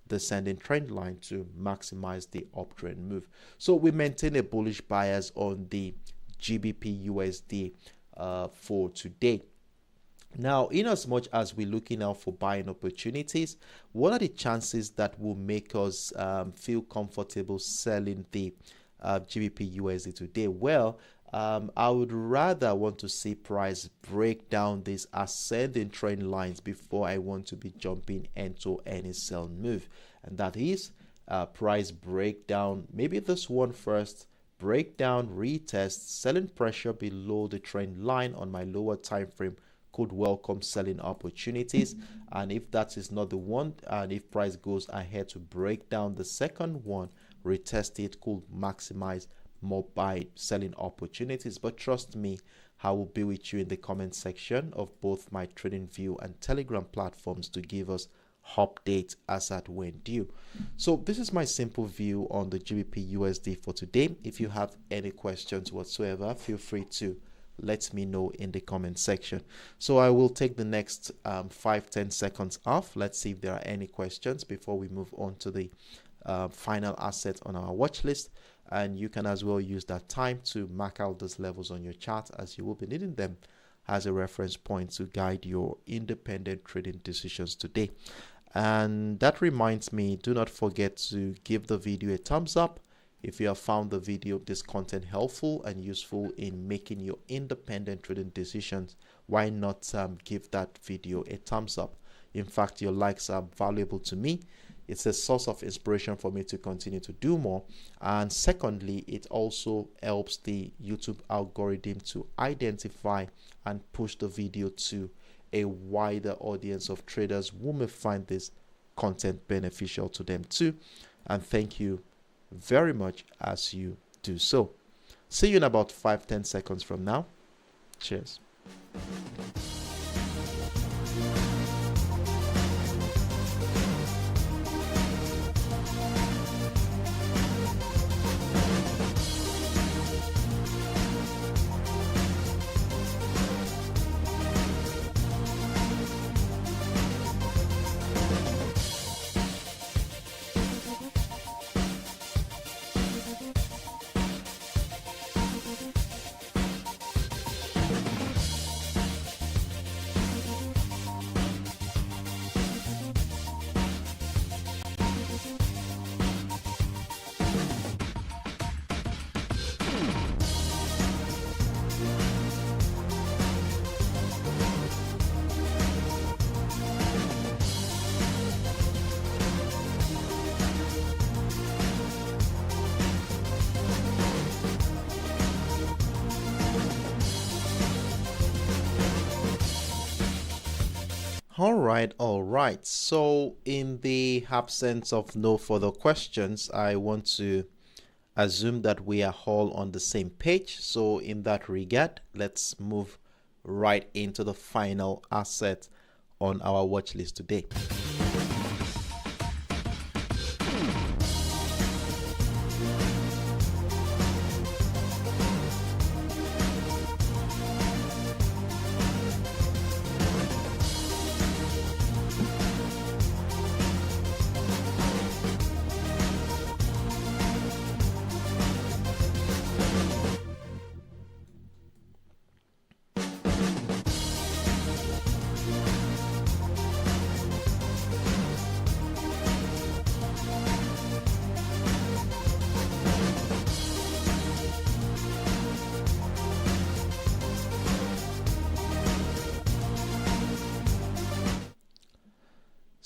descending trend line to maximize the uptrend move. So we maintain a bullish bias on the GBP USD for today. Now, in as much as we're looking out for buying opportunities, what are the chances that will make us feel comfortable selling the GBP USD today? Well, I would rather want to see price break down these ascending trend lines before I want to be jumping into any sell move. And that is price breakdown, maybe this one first, breakdown, retest, selling pressure below the trend line on my lower time frame could welcome selling opportunities. And if that is not the one, and if price goes ahead to break down the second one, retest it, could maximize more buy selling opportunities. But trust me, I will be with you in the comment section of both my TradingView and Telegram platforms to give us updates as at when due. So this is my simple view on the GBP USD for today. If you have any questions whatsoever, feel free to let me know in the comment section. So I will take the next 5-10 seconds off. Let's see if there are any questions before we move on to the final asset on our watch list. And you can as well use that time to mark out those levels on your chart, as you will be needing them as a reference point to guide your independent trading decisions today. And that reminds me, do not forget to give the video a thumbs up if you have found the video, this content helpful and useful in making your independent trading decisions. Why not give that video a thumbs up? In fact, your likes are valuable to me. It's a source of inspiration for me to continue to do more. And secondly, it also helps the YouTube algorithm to identify and push the video to a wider audience of traders who may find this content beneficial to them too. And thank you very much as you do so. See you in about 5-10 seconds from now. Cheers. All right. So, in the absence of no further questions, I want to assume that we are all on the same page. So, in that regard, let's move right into the final asset on our watch list today.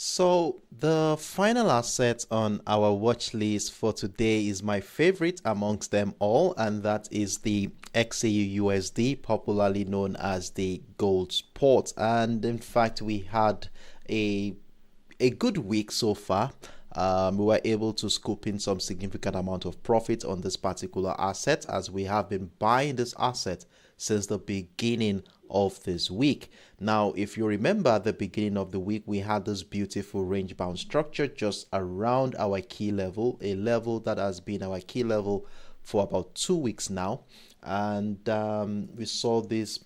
So the final asset on our watch list for today is my favorite amongst them all, and that is the XAUUSD, popularly known as the gold spot. And in fact, we had a good week so far. We were able to scoop in some significant amount of profit on this particular asset, as we have been buying this asset since the beginning of this week. Now, if you remember at the beginning of the week, we had this beautiful range bound structure just around our key level, a level that has been our key level for about 2 weeks now. And we saw this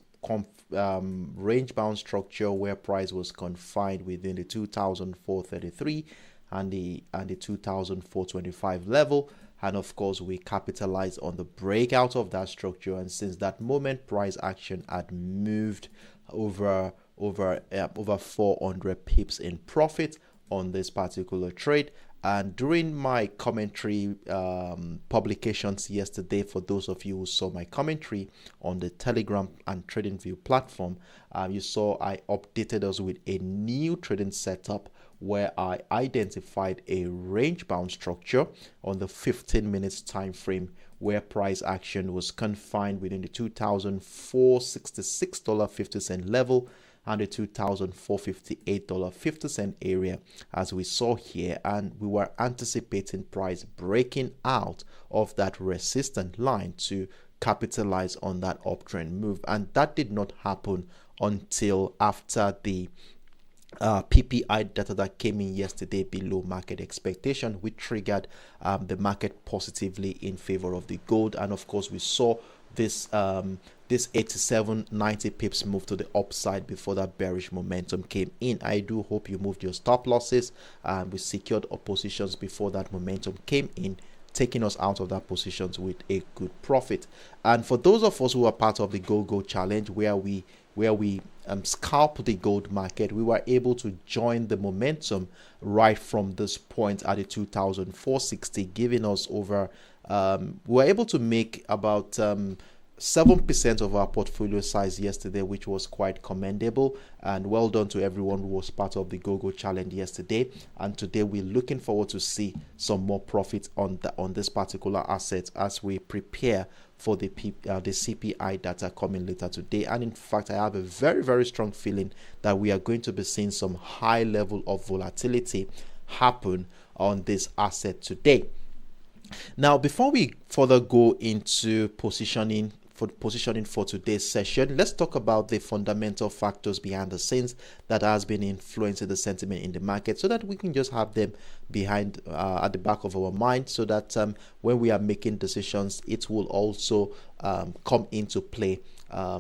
range bound structure where price was confined within the 2,433 and the 2,425 level. And of course, we capitalized on the breakout of that structure, and since that moment, price action had moved over 400 pips in profit on this particular trade. And during my commentary publications yesterday, for those of you who saw my commentary on the Telegram and TradingView platform, you saw I updated us with a new trading setup where I identified a range bound structure on the 15 minutes time frame where price action was confined within the $2,466.50 level and the $2,458.50 area, as we saw here, and we were anticipating price breaking out of that resistance line to capitalize on that uptrend move, and that did not happen until after the PPI data that came in yesterday below market expectation, which triggered the market positively in favor of the gold. And of course, we saw this 87.90 pips move to the upside before that bearish momentum came in. I do hope you moved your stop losses, and we secured our positions before that momentum came in, taking us out of that positions with a good profit. And for those of us who are part of the Gold Challenge, where we scalp the gold market, we were able to join the momentum right from this point at the 2,460, giving us over we were able to make about 7% of our portfolio size yesterday, which was quite commendable, and well done to everyone who was part of the Gold Challenge yesterday. And today we're looking forward to see some more profit on this particular asset as we prepare for the CPI data coming later today. And in fact, I have a very, very strong feeling that we are going to be seeing some high level of volatility happen on this asset today. Now, before we further go into positioning for positioning for today's session. Let's talk about the fundamental factors behind the scenes that has been influencing the sentiment in the market, so that we can just have them behind at the back of our mind, so that when we are making decisions, it will also come into play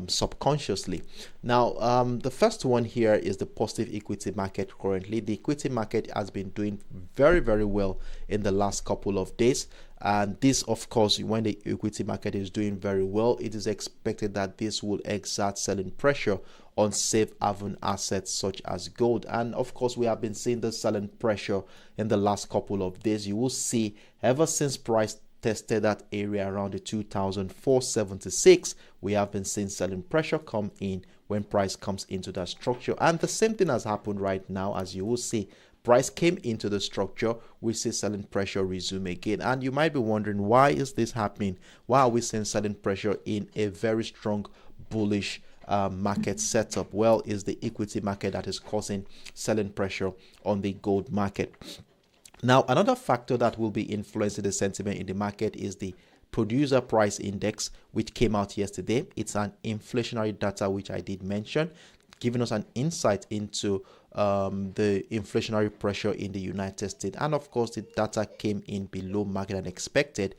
subconsciously. Now, the first one here is the positive equity market. Currently, the equity market has been doing very, very well in the last couple of days, and this, of course, when the equity market is doing very well, it is expected that this will exert selling pressure on safe haven assets such as gold. And of course, we have been seeing the selling pressure in the last couple of days. You will see, ever since price tested that area around the 2,476, we have been seeing selling pressure come in when price comes into that structure. And the same thing has happened right now. As you will see, price came into the structure, we see selling pressure resume again. And you might be wondering, why is this happening? Why are we seeing selling pressure in a very strong bullish market setup? Well, it's the equity market that is causing selling pressure on the gold market. Now, another factor that will be influencing the sentiment in the market is the producer price index, which came out yesterday. It's an inflationary data, which I did mention, giving us an insight into the inflationary pressure in the United States. And of course, the data came in below market and expected,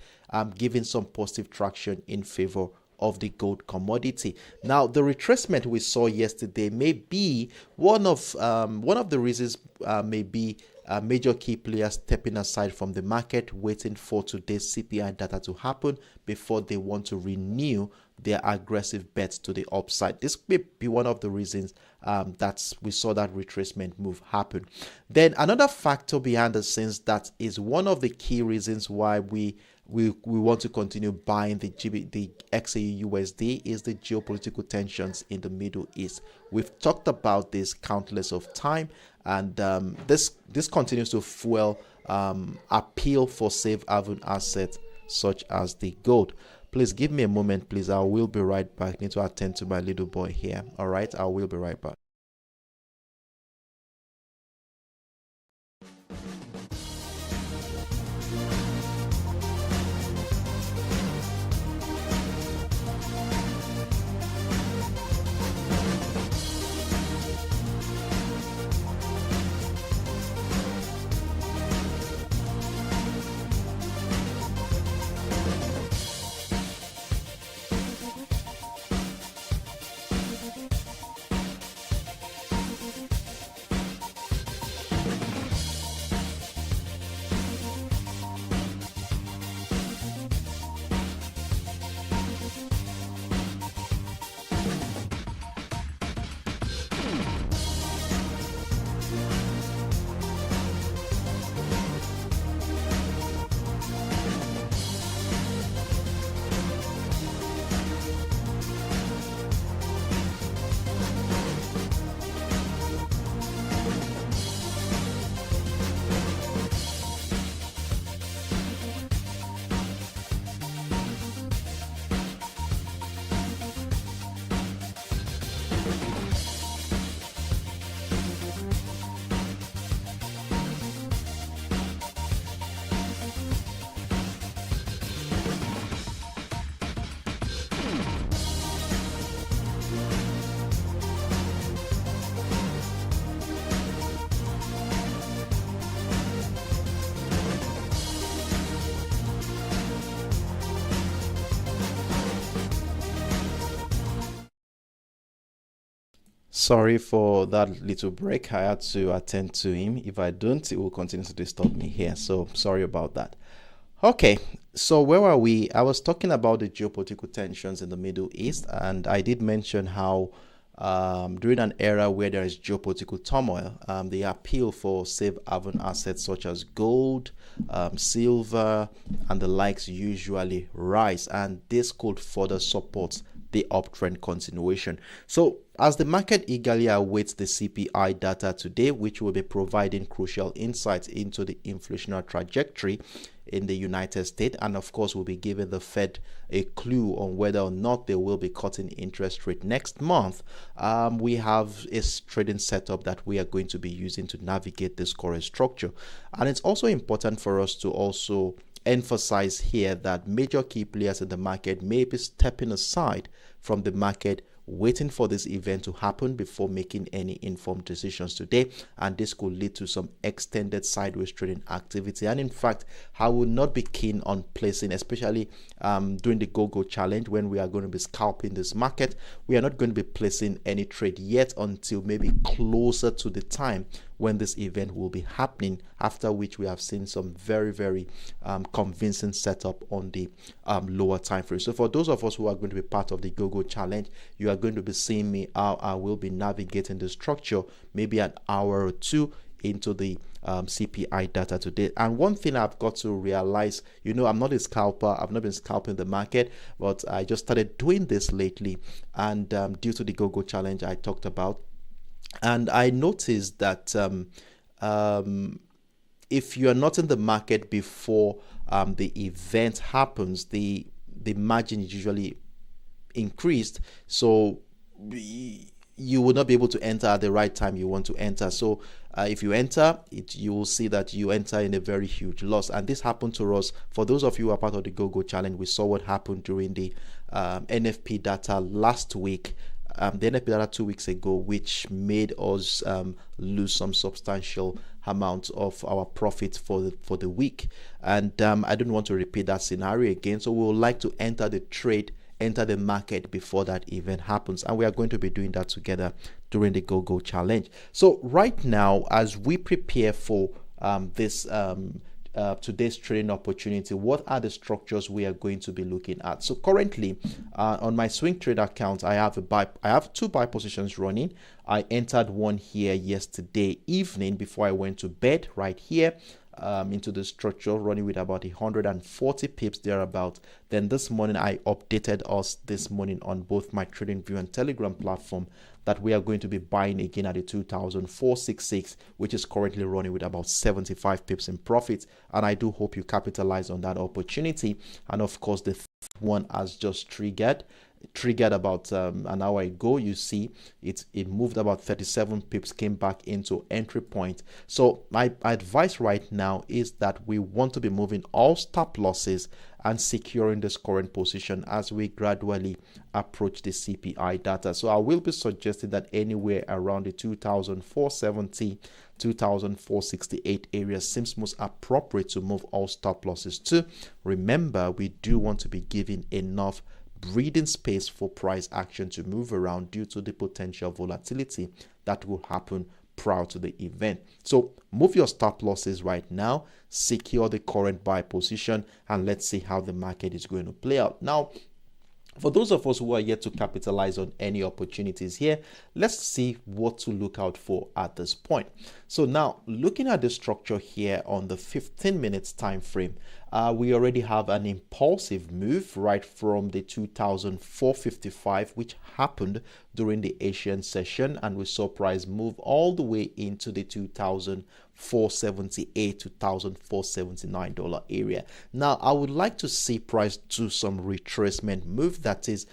giving some positive traction in favor of the gold commodity. Now, the retracement we saw yesterday may be one of the reasons, maybe major key players stepping aside from the market, waiting for today's CPI data to happen before they want to renew their aggressive bets to the upside. This may be one of the reasons that we saw that retracement move happen. Then another factor behind the scenes that is one of the key reasons why we want to continue buying the XAUUSD is the geopolitical tensions in the Middle East. We've talked about this countless of time, and this continues to fuel appeal for safe haven assets such as the gold. Please give me a moment, please. I will be right back. I need to attend to my little boy here. All right, I will be right back. Sorry for that little break. I had to attend to him. If I don't, it will continue to disturb me here. So sorry about that. Okay, so where were we? I was talking about the geopolitical tensions in the Middle East, and I did mention how during an era where there is geopolitical turmoil, the appeal for safe haven assets such as gold, silver, and the likes usually rise, and this could further support the uptrend continuation. So as the market eagerly awaits the CPI data today, which will be providing crucial insights into the inflationary trajectory in the United States, and of course will be giving the Fed a clue on whether or not they will be cutting interest rate next month, we have a trading setup that we are going to be using to navigate this current structure. And it's also important for us to also emphasize here that major key players in the market may be stepping aside from the market, waiting for this event to happen before making any informed decisions today, and this could lead to some extended sideways trading activity. And in fact, I would not be keen on placing, especially during the go-go challenge when we are going to be scalping this market. We are not going to be placing any trade yet until maybe closer to the time when this event will be happening, after which we have seen some very convincing setup on the lower time frame. So for those of us who are going to be part of the go-go challenge, you are going to be seeing me how I will be navigating the structure maybe an hour or two into the CPI data today. And one thing I've got to realize, I'm not a scalper. I've not been scalping the market, but I just started doing this lately, and due to the go-go challenge I talked about. And I noticed that if you are not in the market before the event happens, the margin is usually increased. So you will not be able to enter at the right time you want to enter. So if you enter it, you will see that you enter in a very huge loss. And this happened to us. For those of you who are part of the go-go challenge, we saw what happened during the NFP data last week. The NFP data 2 weeks ago, which made us lose some substantial amount of our profit for the week. And I don't want to repeat that scenario again. So we would like to enter the market before that event happens, and we are going to be doing that together during the go-go challenge. So right now, as we prepare for this today's trading opportunity, what are the structures we are going to be looking at? So currently on my swing trade account, I have two buy positions running. I entered one here yesterday evening before I went to bed, right here into the structure, running with about 140 pips thereabout. Then this morning I updated us this morning on both my TradingView and Telegram platform that we are going to be buying again at the 2,466, which is currently running with about 75 pips in profit. And I do hope you capitalize on that opportunity. And of course, the one has just triggered about an hour ago. You see it moved about 37 pips, came back into entry point. So my advice right now is that we want to be moving all stop losses and securing this current position as we gradually approach the CPI data. So I will be suggesting that anywhere around the 2,470 2,468 area seems most appropriate to move all stop losses to. Remember, we do want to be giving enough breathing space for price action to move around due to the potential volatility that will happen prior to the event. So move your stop losses right now, secure the current buy position, and let's see how the market is going to play out. Now, for those of us who are yet to capitalize on any opportunities here, let's see what to look out for at this point. So now, looking at the structure here on the 15 minutes time frame, we already have an impulsive move right from the 2,455, which happened during the Asian session, and we saw price move all the way into the 2,478 to $1,479 area. Now, I would like to see price do some retracement move. That is,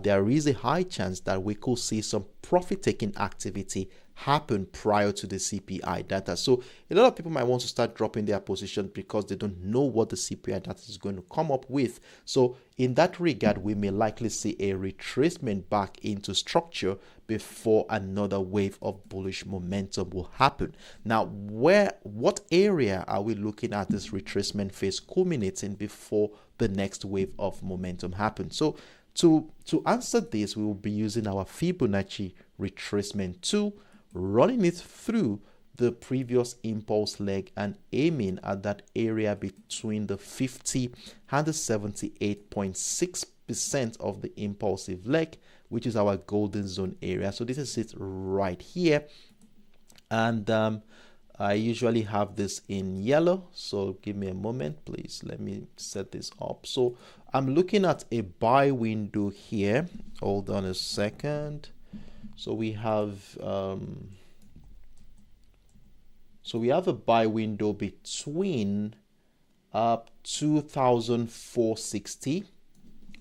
there is a high chance that we could see some profit-taking activity happen prior to the CPI data. So a lot of people might want to start dropping their position because they don't know what the CPI data is going to come up with. So in that regard, we may likely see a retracement back into structure before another wave of bullish momentum will happen. Now, what area are we looking at this retracement phase culminating before the next wave of momentum happens? So to answer this, we will be using our Fibonacci retracement tool, running it through the previous impulse leg and aiming at that area between the 50 and the 78.6% of the impulsive leg, which is our golden zone area. So this is it right here. And I usually have this in yellow. So give me a moment, please. Let me set this up. So I'm looking at a buy window here. Hold on a second. So we have a buy window between 2,460.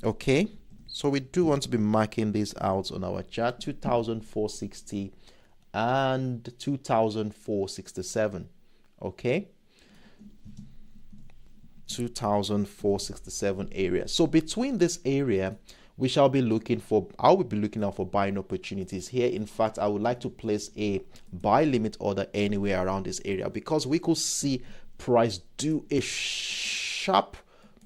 Okay, so we do want to be marking this out on our chart, 2,460 and 2,467. Okay, 2,467 area. So between this area, we shall be looking for, I will be looking out for buying opportunities here. In fact, I would like to place a buy limit order anywhere around this area, because we could see price do a sharp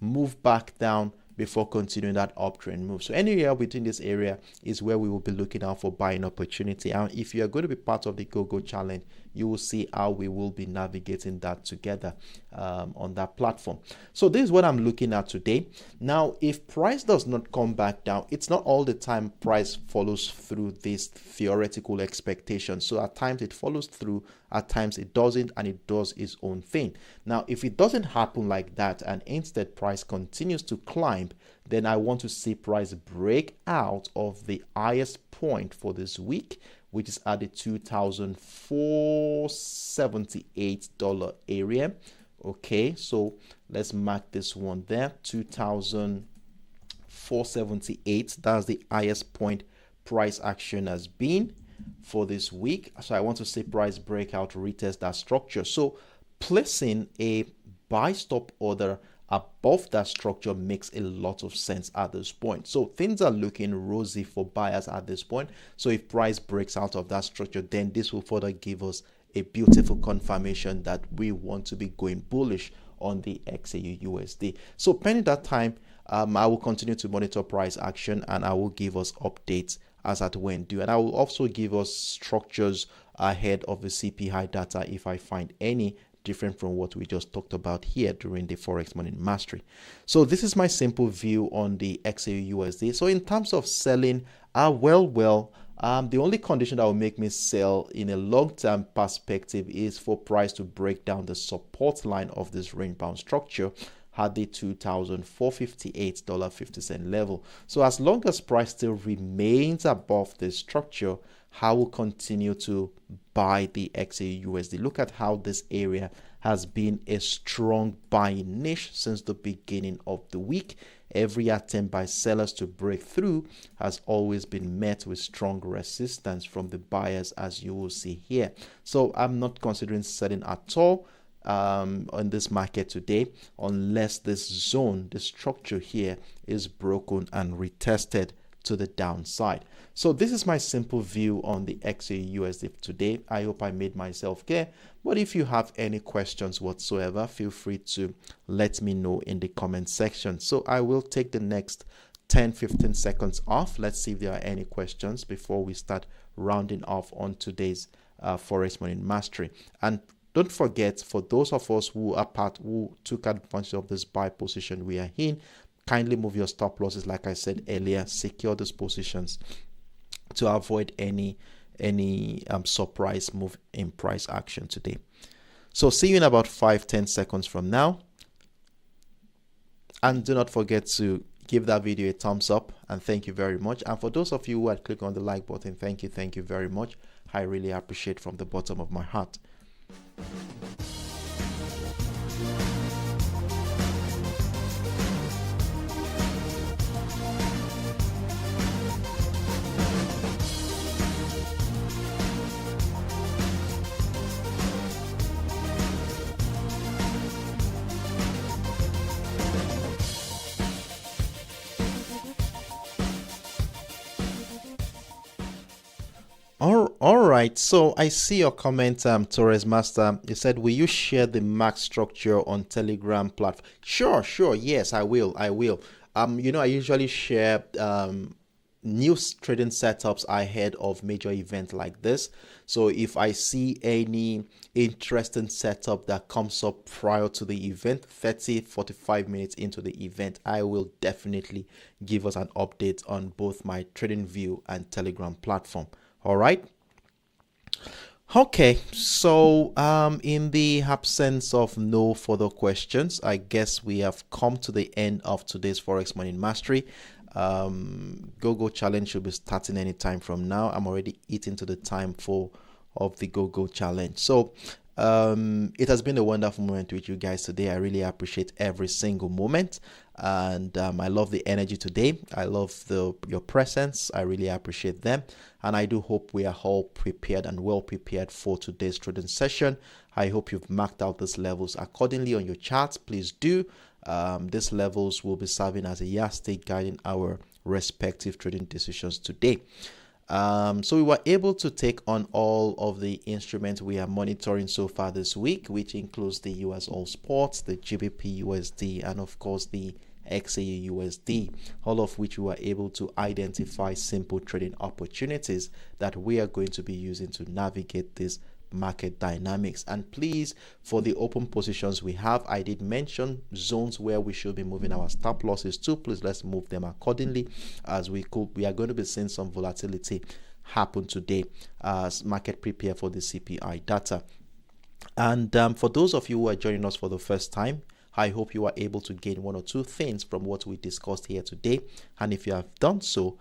move back down before continuing that uptrend move. So anywhere between this area is where we will be looking out for buying opportunity. And if you are going to be part of the Go Challenge, you will see how we will be navigating that together on that platform. So this is what I'm looking at today. Now, if price does not come back down, it's not all the time price follows through this theoretical expectation. So at times it follows through, at times it doesn't, and it does its own thing. Now, if it doesn't happen like that and instead price continues to climb, then I want to see price break out of the highest point for this week, which is at the $2,478 area. Okay, so let's mark this one there, 2,478. That's the highest point price action has been for this week. So I want to see price breakout, retest that structure. So placing a buy stop order above that structure makes a lot of sense at this point. So things are looking rosy for buyers at this point. So if price breaks out of that structure, then this will further give us a beautiful confirmation that we want to be going bullish on the XAUUSD. So pending that time, I will continue to monitor price action, and I will give us updates as at when due. And I will also give us structures ahead of the CPI data if I find any different from what we just talked about here during the Forex Money Mastery. So this is my simple view on the XAUUSD. So in terms of selling, the only condition that will make me sell in a long-term perspective is for price to break down the support line of this range-bound structure at the $2,458.50 level. So as long as price still remains above this structure, I will continue to buy the XAUUSD. Look at how this area has been a strong buying niche since the beginning of the week. Every attempt by sellers to break through has always been met with strong resistance from the buyers, as you will see here. So I'm not considering selling at all on this market today, unless this zone, the structure here, is broken and retested to the downside. So this is my simple view on the XAUUSD today. I hope I made myself clear, but if you have any questions whatsoever, feel free to let me know in the comment section. So I will take the next 10-15 seconds off. Let's see if there are any questions before we start rounding off on today's Forex Money Mastery. And don't forget, for those of us who took advantage of this buy position we are in, kindly move your stop losses. Like I said earlier, secure those positions to avoid any surprise move in price action today. So see you in about 5-10 seconds from now. And do not forget to give that video a thumbs up, and thank you very much. And for those of you who had clicked on the like button, thank you very much. I really appreciate from the bottom of my heart. All right, so I see your comment, Torres Master. You said, will you share the max structure on Telegram platform? Sure, yes, I will. I usually share new trading setups ahead of major events like this. So if I see any interesting setup that comes up prior to the event, 30-45 minutes into the event, I will definitely give us an update on both my TradingView and Telegram platform. All right. Okay, so in the absence of no further questions, I guess we have come to the end of today's Forex Money Mastery. Go Challenge should be starting anytime from now. I'm already eating to the time of the Go Challenge. So it has been a wonderful moment with you guys today. I really appreciate every single moment, and I love the energy today. I love your presence. I really appreciate them, and I do hope we are all prepared and well prepared for today's trading session. I hope you've marked out these levels accordingly on your charts. Please do. These levels will be serving as a yardstick guiding our respective trading decisions today. So we were able to take on all of the instruments we are monitoring so far this week, which includes the USOILSPOT, the GBPUSD, and of course the XAUUSD, all of which we were able to identify simple trading opportunities that we are going to be using to navigate this market dynamics. And please, for the open positions we have, I did mention zones where we should be moving our stop losses to. Please, let's move them accordingly, as we are going to be seeing some volatility happen today as market prepare for the CPI data. And for those of you who are joining us for the first time, I hope you are able to gain one or two things from what we discussed here today. And if you have done so,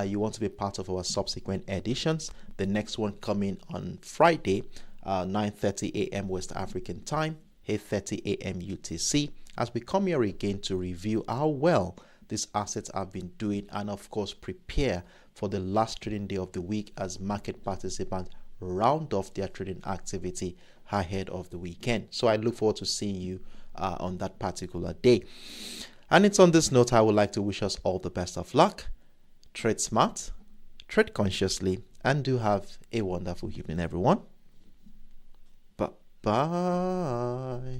you want to be part of our subsequent editions. The next one coming on Friday, 9:30 a.m. West African time, 8:30 a.m. UTC, as we come here again to review how well these assets have been doing, and of course prepare for the last trading day of the week as market participants round off their trading activity ahead of the weekend. So I look forward to seeing you on that particular day. And it's on this note I would like to wish us all the best of luck. Trade smart, trade consciously, and do have a wonderful evening, everyone. Bye.